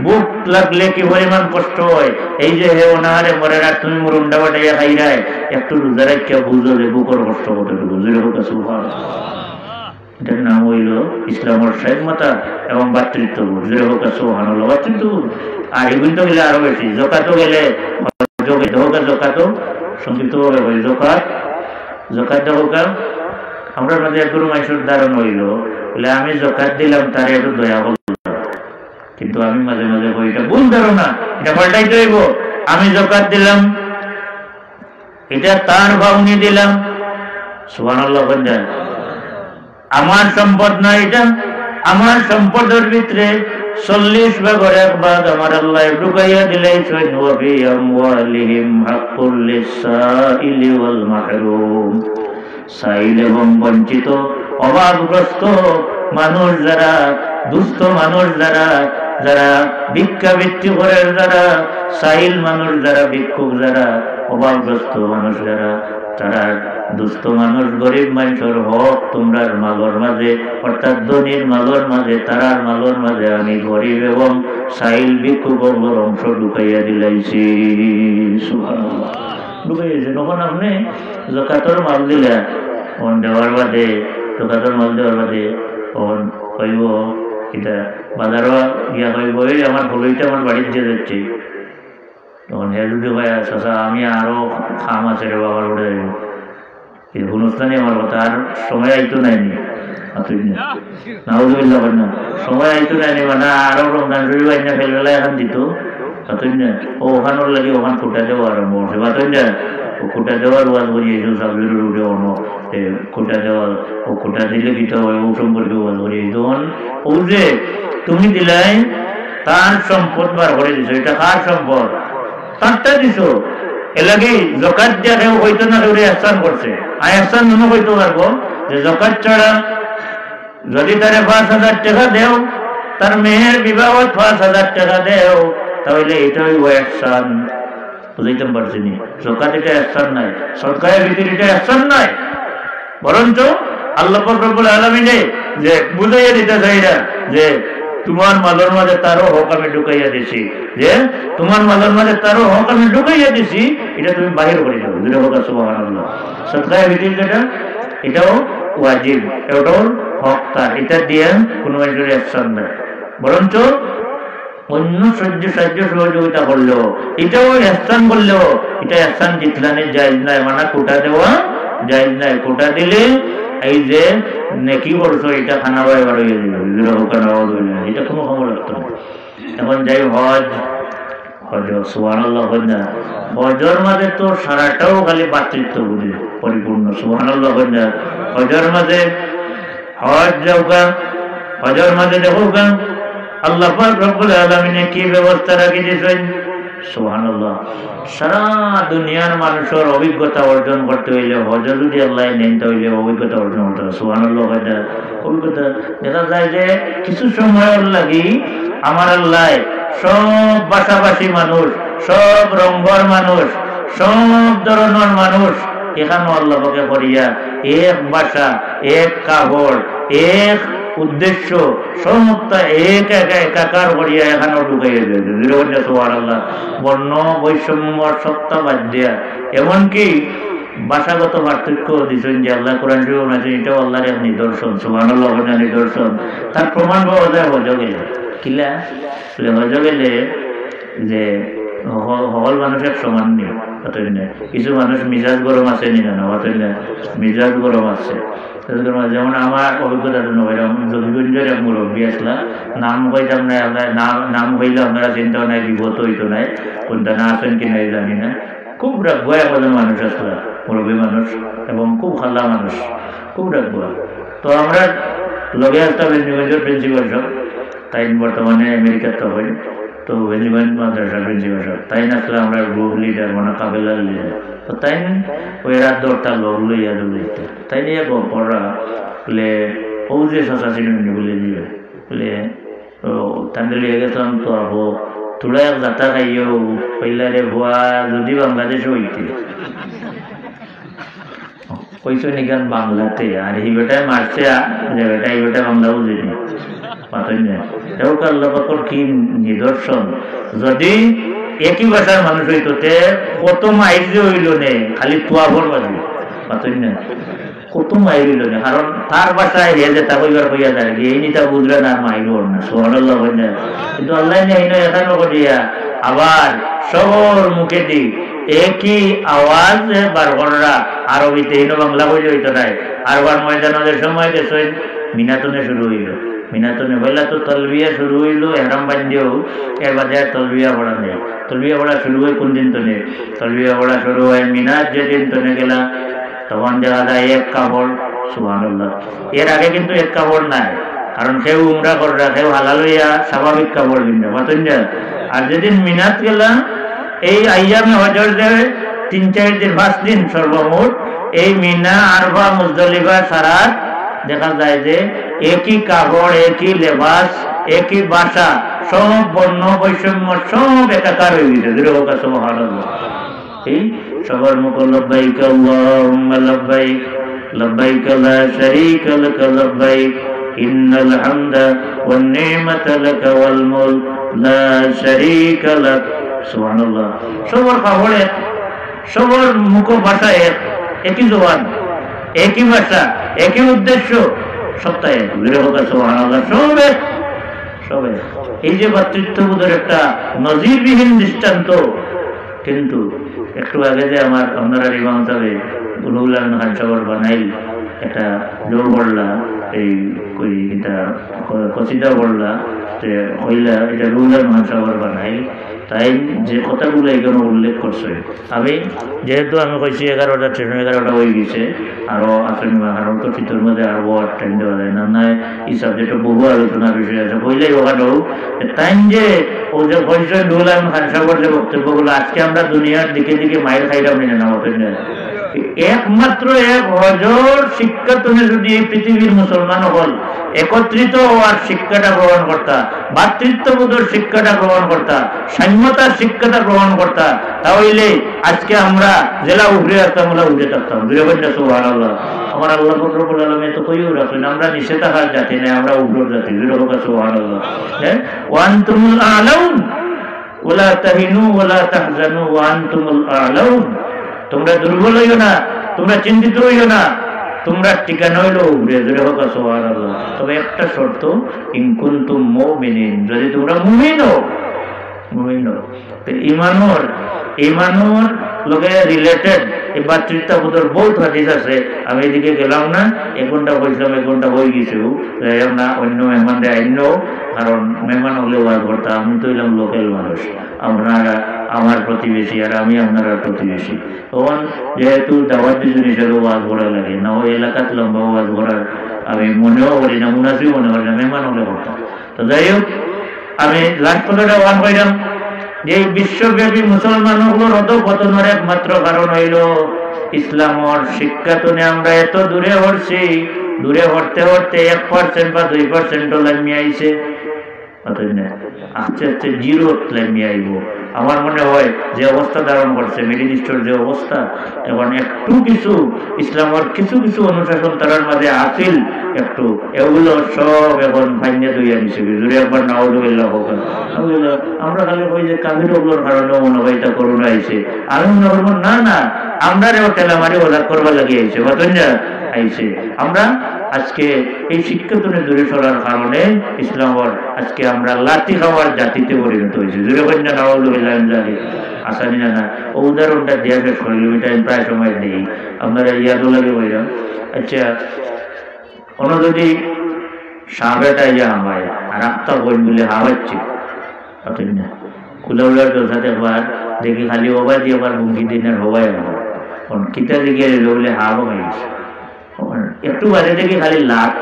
বুক লাগলে কি পরিমাণ কষ্ট হয়, এই যে হে অনাহারে মরে না তুমি মুরুন্ডা বাটাইয়া খাইরায়, একটু রোজা রাখিয়া বুঝো যে বুকের কষ্ট কতটুকু। এটার নাম হইল ইসলামের স্বাধীনতা এবং ভাতৃত্ববোধ। সুবহানাল্লাহ ভাতৃত্ববোধ। আর এগুলো তো গেলে আরো বেশি, জকাতও গেলে জকাতও সংক্ষিপ্তভাবে হয় জকাত। জকাত দেবো আমরা মাঝে একগুলো মানুষের ধারণ হইল বলে আমি জকাত দিলাম তারে একটু দয়া করলাম, কিন্তু আমি মাঝে মাঝে কই এটা ভুল ধারণা, এটা পাল্টাইতে হইব। আমি জকাত দিলাম এটা তার ভাবনি দিলাম, সুবহানাল্লাহ বলেন আমার সম্পদ না, এটা আমার সম্পদের ভিতরে 40 ভাগের 1 ভাগ আমার আল্লাহ ঢুকাইয়া দিলেন। ওয়া ফি আমওয়ালিহিম হাক্কুল লিসাইলি ওয়াল মাহরুম, সাইল এবং বঞ্চিত অভাবগ্রস্ত মানুষ যারা, দুস্থ মানুষ যারা, যারা ভিক্ষাবৃত্তি করে, যারা সাইল মানুষ যারা, ভিক্ষুক যারা, অভাবগ্রস্ত মানুষ যারা, তারা দুস্থ মানুষ গরিব মানুষের হক তোমরা মালর মাঝে, অর্থাৎ ধনীর মালর মাঝে, তারার মালর মাঝে আমি গরিব এবং সাইল ভিক্ষুকের অংশ ঢুকাইয়া দিলাইছি। সুবহানাল্লাহ ঢুকাইয়াছে। তখন আপনি যাকাতের মাল দিলা দেওয়ার বাদে, যাকাতের মাল দেওয়ার বাদে তখন কইব এটা বাজারও গিয়া কইব এই আমার হলইটা আমার বাড়ির দিয়ে যাচ্ছে, তখন হে যদি ভাই চাচা আমি আরো খাম আছে রে বাবার বলে যাইব, অনুষ্ঠানে আমার কথা আর সময় আইতো নাইনি নাউজুবিল্লাহ না, সময় আইতো নাইনি মানে আরো রমজান শরীফ আইনা ফেলবেলা এখন দিত পাতই না, ও ওখানোর লাগে ওখান খুঁটা দেওয়া আরম্ভ করছে পাতই না, ও খুঁটা দেওয়ার ওয়াজ করিয়েছিল সাবজেক্টের উঠে অন্য খুঁটা দেওয়ার, ও খুঁটা দিলে দিতে হয় ও সম্পর্কে ওয়াজ করিয়ে তখন ও যে তুমি দিলাই তার সম্পদ বার করে দিছো, এটা কার সম্পদ তারটা দিছো, এলাকি জকাত দিয়া কেউ হইতো না কেউ আহসান করছে, আর আহসান মনে হইতে পারবো যে জকাত ছাড়া যদি তারে 5,000 টাকা দেও, তার মেয়ের বিবাহত 5,000 টাকা দেও, তাহলে এটাই ও আহসান। বুঝাইতে পারছি নি, জকাত এটা আহসান নাই, সরকারের ভিতরে এটা আহসান নাই, বরঞ্চ আল্লাহ পাক রব্বুল আলামিনে যে বুঝাইয়া দিতে চাইরা যে তোমার মালের মাঝে তারও হক আমি ঢুকাইয়া দিছি, যে তোমার মালের মাঝে তারও হক আমি ঢুকাইয়া দিছি, এটা তুমি বাহির করে যাও। যেটা হোক সুবহানাল্লাহ, সরকারের ভিতরে যেটা এটাও ওয়াজিব, এটাও হক তার, এটা দিয়ে কোনো মানুষের আহসান নাই, বরঞ্চ অন্য সাহায্য সহযোগিতা করলেও এটাও আহসান করলেও এটা আহসান জিতলানের জায়েজ নাই, মানে কোটা দেওয়া জায়েজ নাই। কোটা দিলে এই যে নেকি করছো এটা খানা বার হয়ে যাবে, এটা কোনো খবর রাখতো না। এখন যাই হজ, হজ সুবহানাল্লাহ না, হজের মাঝে তো সারাটাও খালি ভাতৃত্ব বুঝে পরিপূর্ণ। সুবহানাল্লাহ না, হজের মাঝে হজ যাওকা, হজের মাঝে দেখো গা আল্লাহ পাক রব্বুল আলামিনে কি ব্যবস্থা রাখি দিয়েছেন। সুবহানাল্লাহ, সারা দুনিয়ার মানুষের অভিজ্ঞতা অর্জন করতে হইলে হজ যদি আল্লাহ নেন তাহলে অভিজ্ঞতা অর্জন করতে হবে। সুবহানাল্লাহ, অভিজ্ঞতা দেখা যায় যে কিছু সময়ের লাগি আমার আল্লাহ সব ভাষাভাষী মানুষ, সব রঙ্গর মানুষ, সব ধরনের মানুষ এখানে আল্লাহকে করিয়া এক ভাষা, এক কাপড়, এক উদ্দেশ্য সমস্ত এক একাকার করিয়া এখানে ঢুকাইয়া দিয়েছে। সুবহানাল্লাহ। বর্ণ বৈষম্য সত্তা বাদ দিয়া এমনকি ভাষাগত পার্থক্য দিচ্ছেন যে আল্লাহ কোরআন শরীফ আছে, এটাও আল্লাহর এক নিদর্শন। সুবহানাল্লাহ নিদর্শন। তার প্রমাণ পাওয়া যায় হজ গেলে। কিলা হজ গেলে যে সকল মানুষের সমান নেই, কিছু মানুষ মিজাজ গরম আছে নি না, মিজাজ গরম আছে। যেমন আমার অভিজ্ঞতা জবিগঞ্জের এক মুরব্বী আসলা, নাম কইতাম না, নাম হইলে আপনারা চিন্তা নাই, বিপদ হইতো নাই, কোনটা না আছেন কি নাই জানি না। খুব রাখবো একজন মানুষ আসলা, মুরব্বী মানুষ এবং খুব খাল্লা মানুষ, খুব রাখবো। তো আমরা লগে আসতাম বেঞ্জিগঞ্জের প্রিন্সিপাল সব, তাই বর্তমানে আমেরিকার তো হয়। তো বেঞ্জিগঞ্জ মাদ্রাসার প্রিন্সিপাল সব তাই আসলে আমরা গ্রুপ লিডার মানে কাবেলার লিডার। তো তাই ওই রাত দরটা লোক লইয়া দৌড়াইতে তাই নিয়ে গপরা বলে ও যে শশা চিনি বলে দিয়ে বলে তাদের লিয়ে গেছিলাম। তো আবো তোরা যাতা খাইও পইলারে ভুয়া যদি বাংলাদেশে হইতে কইছো নিকান বাংলাতে, আর এই বেটায় মারছে যে বেটা এই বেটা বাংলা বুঝিনি পাতেন না। আল্লাহ কি নিদর্শন, যদি একই ভাষার মানুষ হইতো কত মাইল যে হইল নে, খালি তুয়া ভর বাজবে পাতেন না, কত মাইল হইল না। কারণ তার ভাষায় হে যে তা কইবার কইয়া যায় এই নিতা বুঝলে না মাইল ওর না। সুবহানাল্লাহ হয় না। কিন্তু আল্লাহ এখানে করিয়া আবার সবর মুখে দি একই আওয়াজ বার করা আরবিতে হইল, বাংলা বইলে হইতো নাই। আর বার ময়দানের সময় গেছেন মিনাতনে শুরু হইল, মিনাতনে হইলা তো তলবিয়া শুরু হইলো, এহরাম বান্ধিও এর বাদে তলবিয়া পড়া নেই। তলবিয়া পড়া শুরু হয় কোন দিন তনে, তলবিয়া পড়া শুরু হয় মিনাত যেদিন তনে গেলা তখন দেখা যায় এক কাপড়। সুবহানাল্লাহ। এর আগে কিন্তু এক কাপড় নাই, কারণ কেউ উমরা করা, কেউ হালাল হইয়া স্বাভাবিক কাপড় কিনবে পাতেন না। আর যেদিন মিনাত গেলা এই আইয়ামে হজর যে 3-4 দিন 5 দিন সর্বমোট এই মিনা আরফা মুজদালিফা সারাত দেখা যায় যে একই কাপড়, একই লেবাস, একই ভাষা, সব বর্ণ বৈষম্য সব একাকার হয়ে গেছে। সুবহানাল্লাহ। এই সবার মুখ লব্বাইক আল্লাহুম্মা লব্বাইক লব্বাইক লা শারীকা লাক লব্বাইক ইন্নাল হামদা ওয়ান নি'মাতা লাক ওয়াল মুলক লা শারীকা লাক। সুবহানাল্লাহ। সবার কাপড়ে, সবার মুখ ভাষায় একই জবান, একই ভাষা, একই উদ্দেশ্য, সপ্তাহে সুবহানাল্লাহ সবে সবে। এই যে ভাতৃত্ববোধের একটা নজিরবিহীন দৃষ্টান্ত। কিন্তু একটু আগে যে আমার আপনারা ইমাম সাহেব রুহুল আমিন খান সাহেব বানাইল একটা জোর বললা, এই এটা কসিদা বললা যে হইলা এটা রুহুল আমিন খান সাহেব বানাইল, তাই যে কথাগুলো এখানে উল্লেখ করছে। আমি যেহেতু আমি কইছি 11টা ট্রেন 11টা হয়ে গেছে, আরো আসেন আরো তো চিত্রের মধ্যে আরো ট্রেন দেওয়া যায় না, না এই সাবজেক্টে বহু আলোচনার বিষয় আছে। বইলেই ওখানেও তাই যে ও যে কইছে রুহুল আমিন খান সাহেবের যে বক্তব্যগুলো আজকে আমরা দুনিয়ার দিকে দিকে মাইল খাইলাম নিয়ে না হতেন না। একমাত্র এক হজর শিক্ষা তুমি যদি এই পৃথিবীর মুসলমান হল একত্রিত হওয়ার শিক্ষাটা গ্রহণ করতা, ভাতৃত্ববোধের শিক্ষাটা গ্রহণ করতা, সাম্যতার শিক্ষাটা গ্রহণ করতা, তাহলে আজকে আমরা জেলা উঠে আসতাম, আমরা উঠে থাকতাম। সুবহানাল্লাহ। আমার আল্লাহ রব্বুল আলামিন তো কইও রাখেন আমরা নিষে থাকার জাতি নাই, আমরা উগ্র জাতি। সুবহানাল্লাহ। হ্যাঁ, ওয়া আনতুমুল আ'লাউন ওয়ালা তাহিনু ওয়ালা তাহজানু ওয়া আনতুমুল আ'লাউন। তোমরা দুর্বল হইও না, তোমরা চিন্তিত হইও না, তোমরা ঠিকানা হইলো উড়ে ধরে হোক। সুবহানাল্লাহ। তবে একটা শর্ত, ইন কুনতুম মুমিনিন, যদি তোমরা মুমিন হও, মুমিন হও। ইমানোর লগে রিলেটেড এই ভাতৃত্ববোধের বহুত হাদিস আছে। আমি এদিকে গেলাম না, 1 ঘন্টা বসলাম, 1 ঘন্টা হয়ে গেছে না, অন্য মেহমানদের আইন, কারণ মেহমান হলে ওয়াজ করতাম। আমি তো হইলাম লোকাল মানুষ, আপনারা আমার প্রতিবেশী আর আমি আপনারা প্রতিবেশী। তখন যেহেতু দাওয়াত দিন হিসেবে ওয়াজ করা লাগে না, ওই এলাকাত লম্বা ওয়াজ করার আমি মনেও করি না, মুনাফিও মনে করি না, মেহমান হলে করতাম। তো যাই হোক, আমি লাস্ট কথাটা ওয়ান কইলাম যে বিশ্বব্যাপী মুসলমানগুলোর অধঃপতনের একমাত্র কারণ হইল ইসলামর শিক্ষা তো আমরা এত দূরে হচ্ছি, দূরে হটতে হটতে 1% বা 2% লামি আইছে, আস্তে আস্তে 0 লামি আইব। আমার মনে হয় যে অবস্থা ধারণ করছে মিডিল ইস্টের যে অবস্থা, এখন একটু কিছু ইসলামের কিছু কিছু অনুশাসন তার মাঝে আসিল একটু, এগুলো সব এখন ফাইনে দইয়া দিছে। জুড়ে একবার নাউজুবিল্লাহ হোক। আমরা খালি ওই যে কাবির ওগুলোর কারণে মনে হয় এটা করোনা আইছে, আমি মনে করবো না না, আমরা টেলামারি ওজাক করবার লাগিয়ে আইছে, বাতঞ্জা আইছে। আমরা আজকে এই শিক্ষাতনে দূরে সরার কারণে ইসলামর আজকে আমরা লাঠি খাওয়ার জাতিতে পরিণত হয়েছে। জুড়ে কন্যা নাউজুবিল্লাহ আসানি না। ও উদাহরণটা দেওয়া শেষ করে আমি প্রায় সময় নেই, আপনারা ইয়াদও লাগে বললাম। আচ্ছা, কোনো যদি সাপেটা ইয়া আমায় আর আত্মা বই বলে হাওয়াচ্ছে, খুলে উলার দোষাতে একবার দেখি খালি হবাই দিয়ে আবার মুখি দিন আর হবাই আমার কিতা দিকে বলে হাওয়া হয়েছে, একটু বাজে দেখি খালি লাট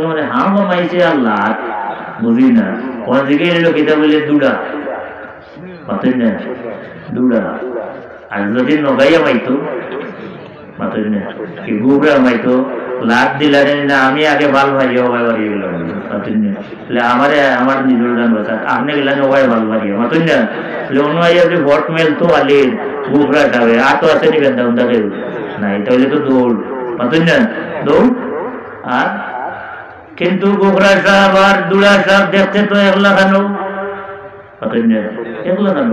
মানে হাওয়া মাইছে আর লাট বুঝি না। কোন দিকে এলো কিতা বলে দুডা, পাতেন না দুডা। আর যদি নগাইয়া মাইতো পাতেন না কি গুবরা মাইতো, লাভ দিলেন না আমি আগে ভাল ভাই হবাই বাড়িয়ে গেলাম, আমারে আমার নিজের গান কথা আপনি গেলেন হবাই ভাল বাড়িয়ে মাতুন না। অন্য আপনি ভোট মেল তো আলির গুবরা যাবে আর তো আছে নিবেন দাম তাকে নাই, তাহলে তো দৌড় মাতুন না, দৌড়। আর কিন্তু গোবরা সাহেব আর দুড়া সাহেব দেখতে তো একলা কেন, পাতুন না একলা কেন,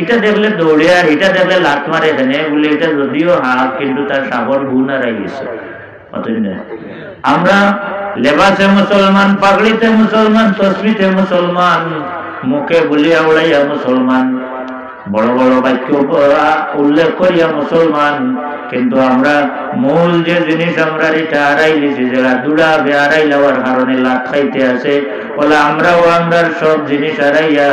এটা দেখলে দৌড়ে আর এটা দেখলে লাত মারে এখানে বলে এটা যদিও হাফ কিন্তু তার সাগর গুণ আর গেছে। আমরা লেবাসে মুসলমান, পাগড়িতে মুসলমান, তসবিতে মুসলমান, মুখে বলিয়া উড়াইয়া মুসলমান, বড় বড় বাক্য উল্লেখ করিয়া মুসলমান, কিন্তু আমরা মূল যে জিনিস আমরা এটা হারাই লিছি, যারা দুড়া হারাই লওয়ার কারণে লাখ খাইতে আছে বলে আমরাও আমরা সব জিনিস হারাইয়া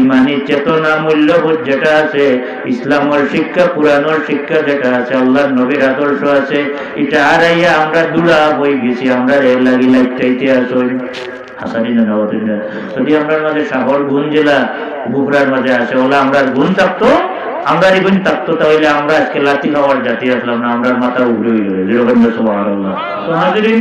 ইমানি চেতনা মূল্যবোধ যেটা আছে, ইসলামের শিক্ষা, কুরআনের শিক্ষা যেটা আছে, আল্লাহর নবীর আদর্শ আছে, এটা হারাইয়া আমরা দুড়া হয়ে গেছি। আমরা রেল লাগি লাইতে আসই হাসানি না নবাতিন না। যদি আমরা মাঝে সাগর গুণ জেলা বুকরার মাঝে আসে ওলা আমরা গুণ থাকতো, আমরা এই গুণ থাকতো, তাহলে আমরা আজকে লাঠি খাওয়ার জাতি আসলাম না, আমরা মাথা উড়ে হয়ে গেল যেরকম। সুবহানাল্লাহ। তো হাজিরিন,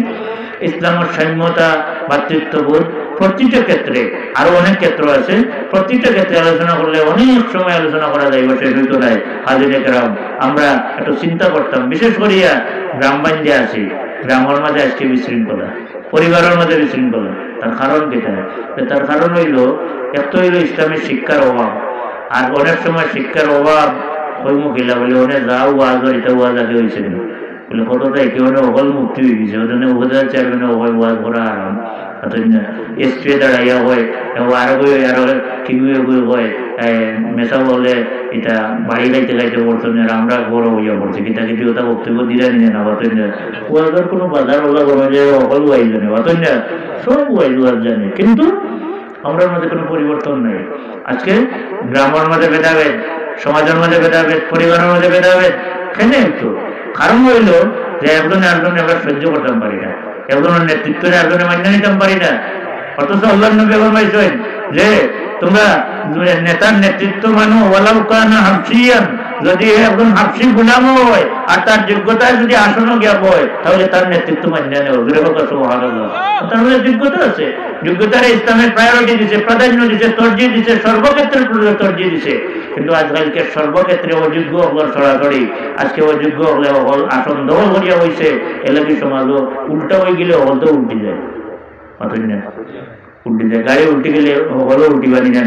ইসলামের সাম্যতা, ভাতৃত্ববোধ প্রতিটা ক্ষেত্রে, আরো অনেক ক্ষেত্র আছে, প্রতিটা ক্ষেত্রে আলোচনা করলে অনেক সময় আলোচনা করা যায়, শেষ হইতো নাই। হাজিরে কেরাম, আমরা একটু চিন্তা করতাম, বিশেষ করিয়া গ্রামগঞ্জে আছি, গ্রামের মাঝে আজকে বিশৃঙ্খলা, পরিবারের মাঝে বিশৃঙ্খলা। তার কারণ কেটা? তার কারণ হইল এত হইল ইসলামের শিক্ষার অভাব। আর অনেক সময় শিক্ষার অভাব ওই মহিলা বলে অনেক যা ওয়াজ এটা ওয়াজ আগে হয়েছে বলে কতটা কেউ অকল মুক্তি হয়ে গেছে, ওখানে উপজেলা চেয়ারম্যানে হয় ওয়াজ করা আরাম, এসপি দাঁড়াইয়া হয় আরো আরো কি হয় মেসা বলে এটা বাড়ি গাইতে গাইতে বর্তমানে আমরা বড় হইয়া পড়ছি, কিতা কিন্তু ওটা বক্তব্য দিলে নিয়ে না বাতন ওয়াজের কোনো বাজার ওলা করা যায় অকল ওয়াইজ জানে, বাতন সব ওয়াইজ ওয়াজ জানে, কিন্তু আমরা মধ্যে কোনো পরিবর্তন নেই। আজকে গ্রামের মাঝে ভেদাভেদ, সমাজের মাঝে ভেদাভেদ, পরিবারের মাঝে ভেদাভেদ, কেন? একটু কারণ হইল যে একজনে একজনে এবার সহ্য করতে পারি না, একজনের নেতৃত্বে একজনে মান্য নিতে পারি না। অথচ আল্লাহর নবী ফরমাইছেন যে তোমরা নেতার নেতৃত্ব মানো ওয়ালাউ কানা হাবশিয়ান, যদি একজন হাবশি গোলামও হয় আর তার যোগ্যতায় যদি আসনও জ্ঞাপ হয় তাহলে তার নেতৃত্ব মান্য নেওয়া। সুবহানাল্লাহ। তার মধ্যে যোগ্যতা আছে, যোগ্যতারে ইসলামের প্রায়োরিটি দিছে, প্রাধান্য দিছে, তরজিহ দিছে, সর্বক্ষেত্রে তরজিহ দিছে। কিন্তু আজকালকে সর্বক্ষেত্রে অযোগ্য হল সরাসরি, আজকে অযোগ্য হলে হল আসন দখল করিয়া হয়েছে, এলাকি সমাজও উল্টা হয়ে গেলে হল তো উল্টি যায়, উল্টি যায়, গাড়ি উল্টি গেলে হলও উল্টি পারি না,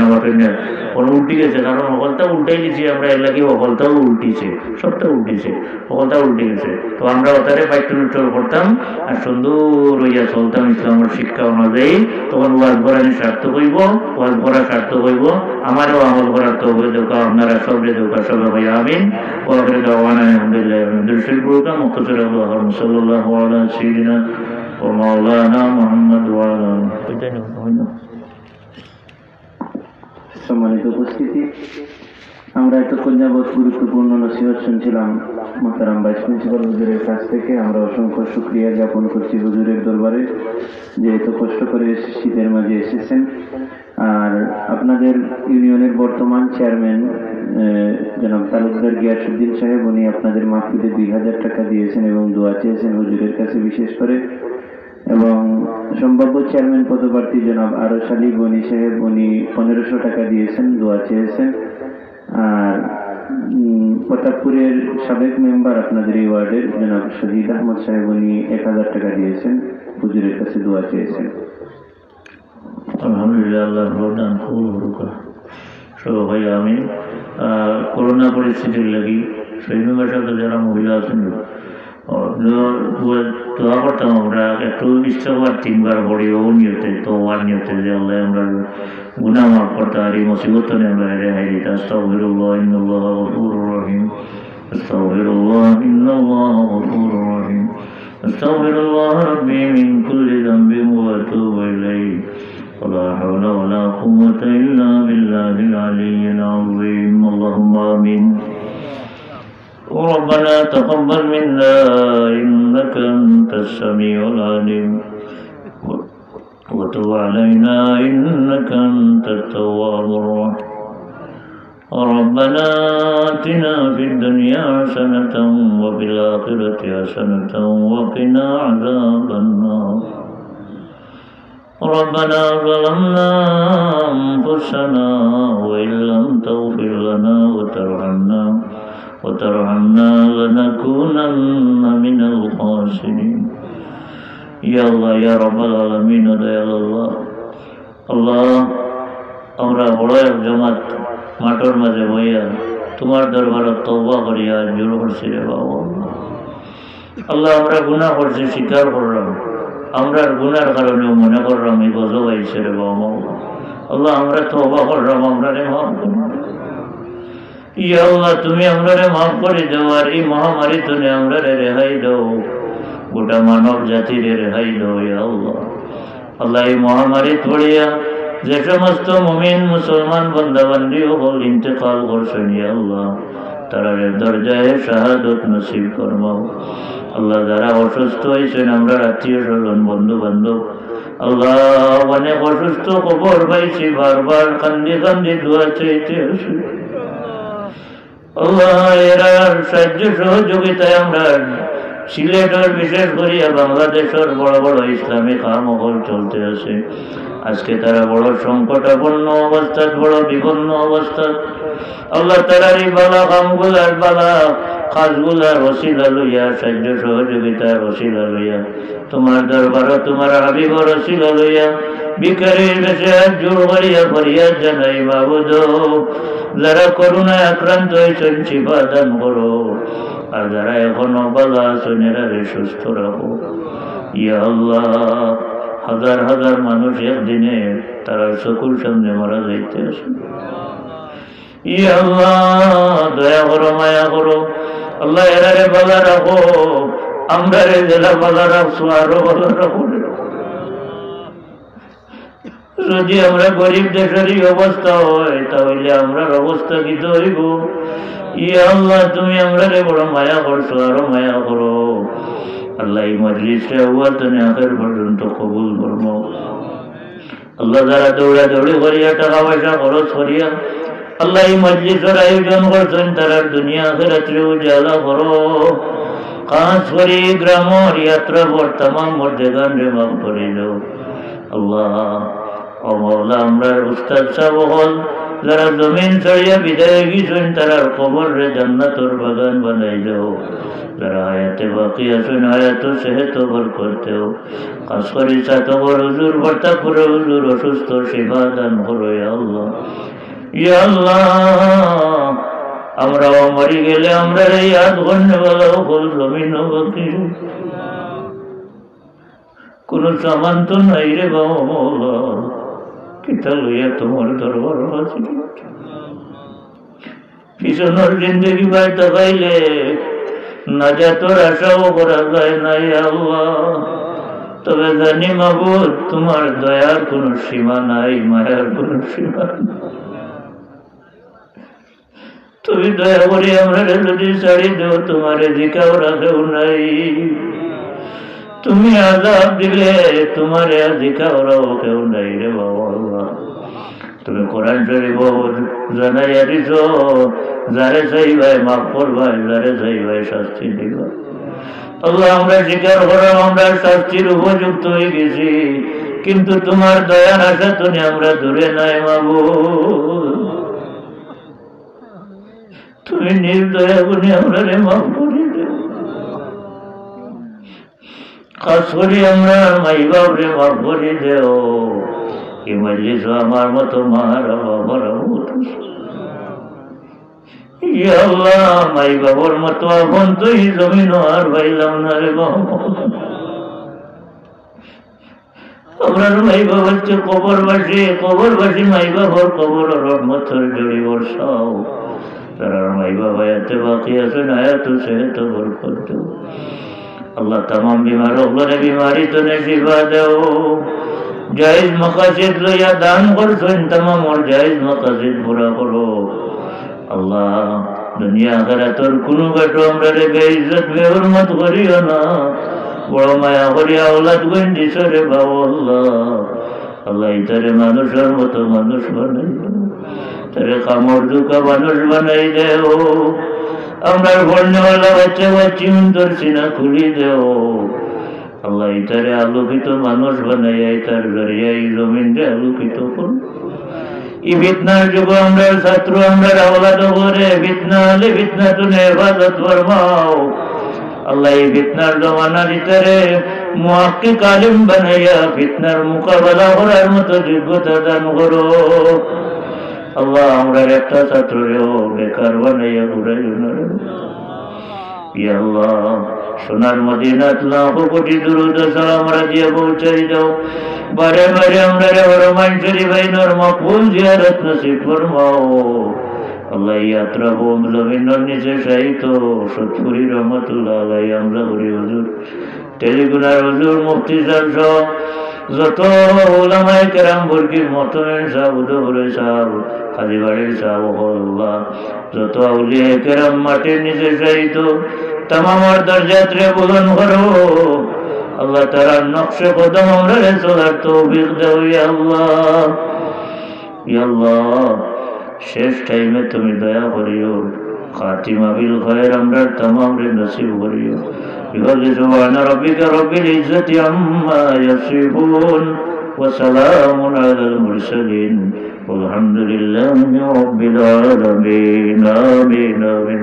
উল্টি গেছে, কারণ হলটা উল্টাই দিছি আমরা, এলাকি হলটাও উল্টিছে, সবটা উল্টিছে, হলটা উল্টে গেছে। তো আমরা ওটারে বাইটুল করতাম আর সুন্দর হইয়া চলতাম ইসলামের শিক্ষা অনুযায়ী। তখন ওয়াজ ভরানি সার্থক হইব, ওয়াজ ভরা সার্থক হইব, আমারও আমল করার তো হয়ে দোকা, আপনারা সবরে দোকা, সবাই ভাই আমিন। ওয়াফির দাওয়ানা আলহামদুলিল্লাহ দুরুদ পড়তাম মুখতাসর আল্লাহ সাল্লাল্লাহু আলা সাইয়্যিদিনা ও মাওলানা মুহাম্মদ ওয়া আলা সম্মানিত উপস্থিতি। আমরা এতক্ষণ যাবৎ গুরুত্বপূর্ণ নসিহত শুনছিলাম মোহতারাম ভাইস প্রিন্সিপাল হুজুরের কাছ থেকে। আমরা অসংখ্য শুকরিয়া জ্ঞাপন করছি হুজুরের দরবারে যে এত কষ্ট করে শীতের মাঝে এসেছেন। আর আপনাদের ইউনিয়নের বর্তমান চেয়ারম্যান জনাব তালুকদার গিয়াসউদ্দিন সাহেব, উনি আপনাদের মাহফিলে 2000 টাকা দিয়েছেন এবং দোয়া চেয়েছেন হুজুরের কাছে বিশেষ করে। এবং সম্ভাব্য চেয়ারম্যান পদপ্রার্থী জনাব আরশ আলী গনি সাহেব, উনি 1500 টাকা দিয়েছেন, দোয়া চেয়েছেন। আর প্রতাপপুরের সাবেক মেম্বার আপনাদের এই ওয়ার্ডের জনাব সজিদ আহমদ সাহেব, উনি 1000 টাকা দিয়েছেন, হুজুরের কাছে দোয়া চেয়েছেন। আলহামদুলিল্লাহ, আল্লাহ রহমান কবুল করুক। সবাই আমি করোনা পরিস্থিতির লাগি সেই মেম্বারসাথে যারা মহিলা আছেন দোয়া করতাম আমরা একটু ইস্তফার 3 বার পড়িও নিয়তে তো নিয়তে যে আল্লাহ আমরা গুনাহ মাফ করতে আর এই মুসিবত আমরা রেহাই দিতে। আস্তাগফিরুল্লাহ ইন্নাল্লাহ গফুরুর রহিম, আস্তাগফিরুল্লাহ ইন্নাল্লাহ গফুরুর রহিম, আস্তাগফিরুল্লাহ রাব্বি মিন কুল্লি যামবিন ওয়া আতুবু ইলাইহি, ওয়া লা হাওলা ওয়া লা কুওয়াতা ইল্লা বিল্লাহিল আলিয়্যিল আযীম। আল্লাহুম্মা আমিন। ربنا تقبل منا إنك أنت السميع العليم وتب علينا إنك أنت التواب الرحيم. ربنا آتنا في الدنيا حسنة وفي الآخرة حسنة وقنا عذاب النار. ربنا ظلمنا أنفسنا وإن لم تغفر لنا وترحمنا لنكونن من الخاسرين. يا الله يا رب العالمين يا الله আল্লাহ, আমরা বড় এক জমাত মাঠের মাঝে বইয়া তোমার দরবারে তওবা করিয়া জোর করছি রে বাবা। আল্লাহ, আমরা গুনাহ করছি, স্বীকার করলাম, আমরা গুনার কারণে মনে করলাম এই গজব আইছে রে বাবা। আল্লাহ, আমরা তওবা করলাম, আমরা রে মাফ করুন। ইয়া আল্লাহ, তুমি আমরা রে মাফ করে দাও আর এই মহামারী তুমি আমরা রে রেহাই দাও, গোটা মানব জাতির রেহাই দাও ইয়া আল্লাহ। আল্লাহ, এই মহামারী পড়িয়া যে সমস্ত মুমিন মুসলমান বান্দা বান্দি হল ইন্তেকাল করছেন ইয়া আল্লাহ, তারা দরজায় শাহাদত নসিব ফরমাও। আল্লাহ, যারা অসুস্থ হয়েছেন আমরা আত্মীয় স্বজন বন্ধু বান্ধব, আল্লাহ অনেক অসুস্থ খবর পাইছি, বারবার কান্দি কান্দি দোয়া চাইতে আসি। আল্লাহ, এরা সাহায্য সহযোগিতায় আমরা সিলেটের বিশেষ করিয়া বাংলাদেশের বড় বড় ইসলামিক কামকল চলতে আছে। আজকে তারা বড় সংকটাপন্ন অবস্থা, বড় বিপন্ন অবস্থা। আল্লাহ, তারার এই বালা কামগুলার বালা কাজগুলার ওসিলা লইয়া, সাহায্য সহযোগিতার ওসিলা লইয়া, তোমার দরবারে তোমার হাবিবর ওসিলা লইয়া ভিখারির বেশে জোর করিয়া ফরিয়াদ জানাই মাবুদ, যারা করুণায় আক্রান্ত হয়েছেন শিফা দান করো, আর যারা এখনো বালা আছেন এরারে সুস্থ রাখো ইয়া আল্লাহ। হাজার হাজার মানুষ একদিনে তারা চকুর সামনে মারা যাইতে আসে ইয়া আল্লাহ, দয়া করো, মায়া করো আল্লাহ, এরারে বালা রাখো, আমরা রে জেলা বালা রাখছো, আরো বালা রাখো। যদি আমরা গরিব দেশেরই অবস্থা হয় তাহলে আমরার অবস্থা কি হইব? ইয়া আল্লাহ, তুমি আমরা রে বড় মায়া করছো, আরো মায়া করো আল্লাহ। এই মজলিসে আওয়াতনে আখের পর্যন্ত কবুল করবো আল্লাহ। যারা দৌড়া দৌড়ি করিয়া টাকা পয়সা খরচ করিয়া আল্লাহ এই মজলিসের আয়োজন করছেন, তারা দুনিয়া আখিরাতে উজালা করো। কাজ করি গ্রামের ইয়াত্রা পর তামাম মর্দেগান রে মাফ করে দাও আল্লাহ। ও মাওলা, আমরা উস্তাদ সাহেব হল যারা জমিন ছড়িয়া বিদায় গিয়েছেন, তারার কবর রে জান্নাতের বাগান বানাই দাও। যারা হায়াতে বাকি আছেন হায়াত সেহেত বরকত দেও। কাজ করি চাতবর হুজুর, বর্তাপুরে হুজুর অসুস্থ, সেবা দান করো ইয়া আল্লাহ। ইয়া আল্লাহ, আমরাও মরি গেলে আমরা এই আধ ঘন্টাবেলাও হল জমিন বাকি কোন সামান তো নাই রে বাবা। কিতা লইয়া তোমার দরবার আছে, পিছনের জিন্দগি বাড়িতে পাইলে নাজাতের আশাও করা যায় না ইয়া আল্লাহ। তবে জানি মাবুদ, তোমার দয়ার কোন সীমা নাই, মায়ার কোন সীমা নাই। তুমি দয়া করে আমরা যদি ছাড়ি দেও তোমার দিকেও রাখেও নাই, তুমি আযাব দিলে তোমার দিকেও রাখেও নাই রে বাবা। তুমি কোরআন শরীফ জানাইয়া দিছ, যারে চাইবাই মাফ করবাই, যারে চাইবাই শাস্তি দিবা। আল্লাহ আমরা স্বীকার করলাম আমরা শাস্তির উপযুক্ত হয়ে গেছি, কিন্তু তোমার দয়ার আশা তুমি আমরা দূরে নাই মাবুদ। তুমি নির্দয়া গুণে আমরা মাফ করে দেও। খাস করে আমরা মাই বাপ রে মাফ করে দেও। এই মজলিস আমার মতো মারা বাবার মতো, ইয়া আল্লাহ মাই বাবার মতো আপন তুই জমিন আর পাইলাম না রে বাবা। আমরা মাই বাবার চেয়ে কবরবাসী মাই বাবার কবর রহমতের জড়ি বর্ষাও। তারা মাই বাবা এতে বাকি আছে না এত সে তো বরকত দেও। আল্লাহ তামাম বিমার ওগুলো বিমারি তো শিফা দেও। জায়েজ মাকাসিদ লইয়া দান করছেন, তামাম ওর জায়েজ মাকাসিদ পুরা করো। আল্লাহ দুনিয়া আখিরাতের কোনো কাটো আমরা রে বেইজ্জত বেহুরমত করিও না। বড় মায়া করিয়া আওলাদ গইন দিছ রে বাবা আল্লাহ। আল্লাহ ইতারে মানুষের মতো মানুষ বানাই দেও, তারে কামড় দুকা মানুষ বানাই দেও। আমরা ভরনেওয়ালা বাচ্চা বাচ্চি উন্তর সিনা খুলি দেও। আল্লাহ ইতারে আলোকিত মানুষ বানাইয়া ইতার জরিয়া এই জমিনটা আলোকিত করো। এই ফিতনার যুগ আমরা ছাত্র আমরা আওলাদ করে ফিতনা হলে ফিতনা তুমি হেফাজত ফরমাও। আল্লাহ এই ফিতনার জমানার ভিতরে মুহাক্কিক আলিম বানাইয়া ফিতনার মোকাবেলা করার মতো যোগ্যতা দান করো। আল্লাহ আমরা একটা ছাত্রেও বেকার বানাইয়া ঘুরাইও না রে। ইয়া আল্লাহ সোনার মদিনাত লাখো কোটি দুরূদ সালাম রাজিয়া পৌঁছাই দাও। বারে বারে আমরা রে হরমাইন শরীফাইনের মকবুল জিয়ারত নসিব ফরমাও। আল্লাহ ইয়াত্রা বোম জমিনের নিচে শায়িত সৎপুরি রহমতুল্লাহ আলাইহি আমরা করি হুজুর, টেলিগুনার হুজুর, মুফতি সাহেব সহ যত উলামায়ে কেরাম বর্গীর মতমেন সাহেব, উদয়পুরের সাহেব, কাজীবাড়ির সাহেব, আল্লাহ যত আউলিয়ায়ে কেরাম মাটির নিচে শায়িত তামাম দরজাত্রে বুলন করো। আল্লাহ তারার নকশে কদম আমরা চলার তৌফিক দাও ইয়া আল্লাহ। ইয়া আল্লাহ শেষ টাইমে তুমি দয়া করিও, খাতিমা বিল খায়র আমরা তামাম রে নসিব করিও। বিফাদলি সুবহানা রাব্বিকা রাব্বিল ইজ্জাতি আম্মা ইয়াসিফুন ওয়া সালামুন আলাল মুরসালিন ওয়ালহামদুলিল্লাহি রাব্বিল আলামিন। আমিন আমিন।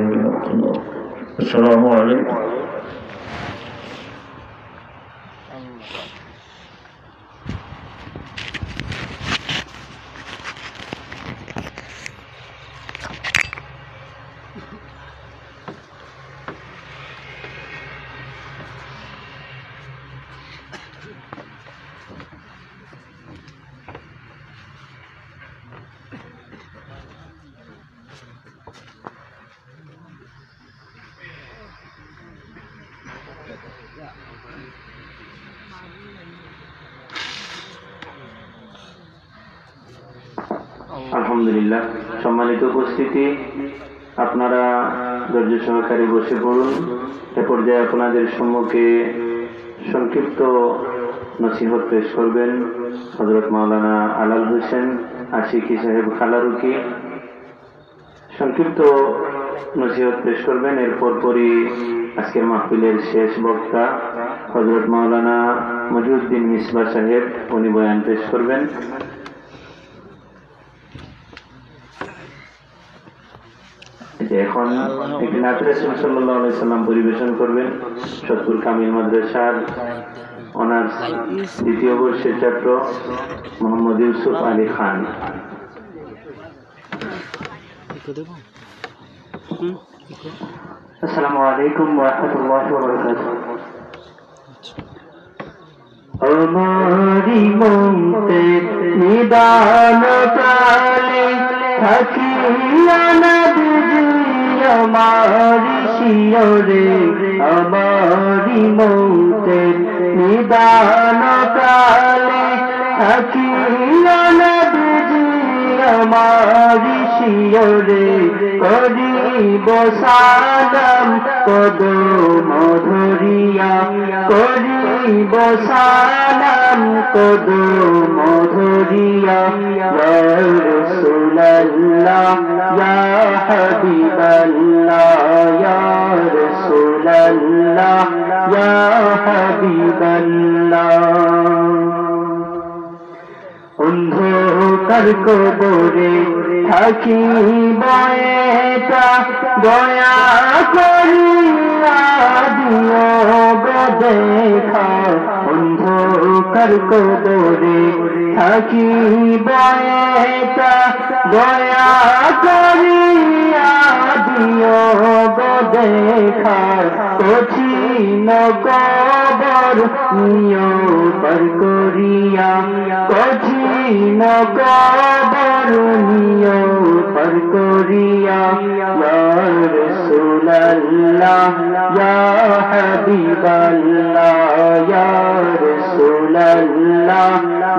আসসালামু আলাইকুম। আলহামদুলিল্লাহ। সম্মানিত উপস্থিতি, আপনারা ধৈর্য সহকারে বসে পড়ুন। এ পর্যায়ে আপনাদের সম্মুখে সংক্ষিপ্ত নসিহত পেশ করবেন হযরত মাওলানা আলাল হোসেন আশিকি সাহেব খালারুকি। সংক্ষিপ্ত নসিহত পেশ করবেন। এরপর পরই আজকের মাহফিলের শেষ বক্তা হযরত মাওলানা মহিউদ্দিন মিসবাহ সাহেব, উনি বয়ান পেশ করবেন। এখন একটি নাত রাসূল সাল্লাল্লাহু আলাইহি সাল্লাম পরিবেশন করবেন সদপুর কামিল মাদ্রাসার অনার্স দ্বিতীয় বর্ষের ছাত্র মোহাম্মদ ইউসুফ আলী খান। আসসালামু আলাইকুম ওয়া রাহমাতুল্লাহি ওয়া বারাকাতুহু। আমারি মনতে নিদান কালে থাকিয়া না আমারি শিয়রে, আমারি মৌতে নিদান কালে থাকিয়া না বুঝি আমারি শিয়রে করিব সালাম কদম ধরিয়া করিব সালাম কদম ধরিয়া ইয়া রাসূলুল্লাহ ইয়া হাবিবাল্লাহ ইয়া রাসূলুল্লাহ ইয়া হাবিবাল্লাহ অন্ধকার কবরে থাকিব এটা দয়া করিয়া দিও গো দেখা অন্ধকার কবরে থাকিব এটা দয়া করিয়া দিও গো দেখা কঠিন কবর নিয় পার করিয়া কঠিন কবর নিয় পার করিয়া ইয়া রাসূলুল্লাহ ইয়া হাবিবাল্লাহ ইয়া রাসূলুল্লাহ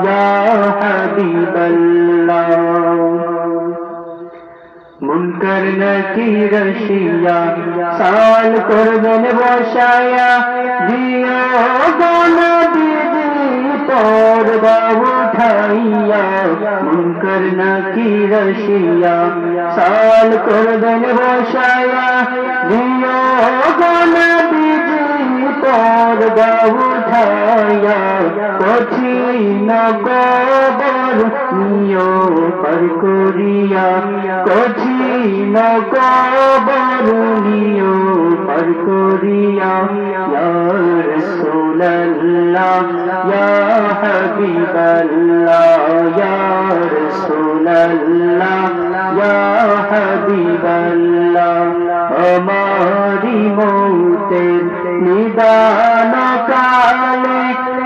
ইয়া হাবিবাল্লাহ মুনকার নাকির শিয়া সাল করবেন বসায়া দিও গনবী পর্দা উঠাইয়া মুনকার নাকির শিয়া সাল করবেন বসায়া দিও গনবী পর্দা উঠাইয়া কঠিন কবর নিয় পার করিয়া কঠিন কবর নিয় পার করিয়া ইয়া রাসূলুল্লাহ ইয়া হাবিবাল্লাহ ইয়া রাসূলুল্লাহ ইয়া হাবিবাল্লাহ আমারি মৌতের নিদান কালে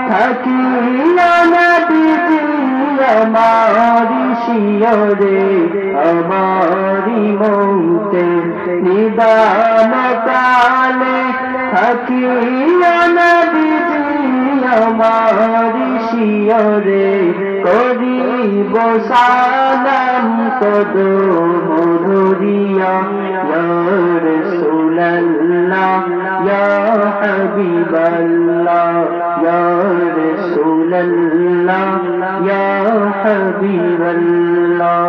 থাকিয়া নবীজি আমারি শিয়রে আমারি মৌতের নিদান কালে থাকিয়া নবীজি আমারি শিয়রে করিব সালাম কদম ধরিয়া ইয়া রাসূলুল্লাহ ইয়া হাবিবাল্লাহ ইয়া রাসূলুল্লাহ ইয়া হাবিবাল্লাহ।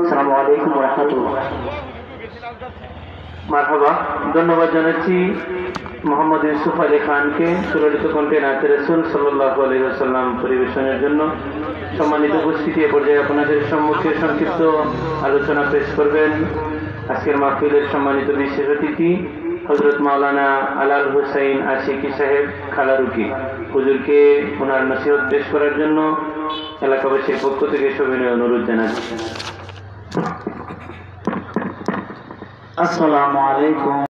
আসসালামু আলাইকুম ওয়া রাহমাতুল্লাহ। মারহাবা। ধন্যবাদ জানাচ্ছি মোহাম্মদ ইউসুফ আলী খানকে সুললিত কণ্ঠে নাতে রাসূল সাল্লাল্লাহু আলাইহি ওয়াসাল্লাম পরিবেশনের জন্য। সম্মানিত উপস্থিতি, এ পর্যায়ে আপনাদের সম্মুখে সংক্ষিপ্ত আলোচনা পেশ করবেন আজকের মাহফিলের সম্মানিত বিশেষ অতিথি হযরত মাওলানা আলাল হুসাইন আশিকি সাহেব খালারুকি। হুজুরকে ওনার নসিহত পেশ করার জন্য এলাকাবাসীর পক্ষ থেকে সবিনয় অনুরোধ জানাচ্ছি। আসসালামু আলাইকুম।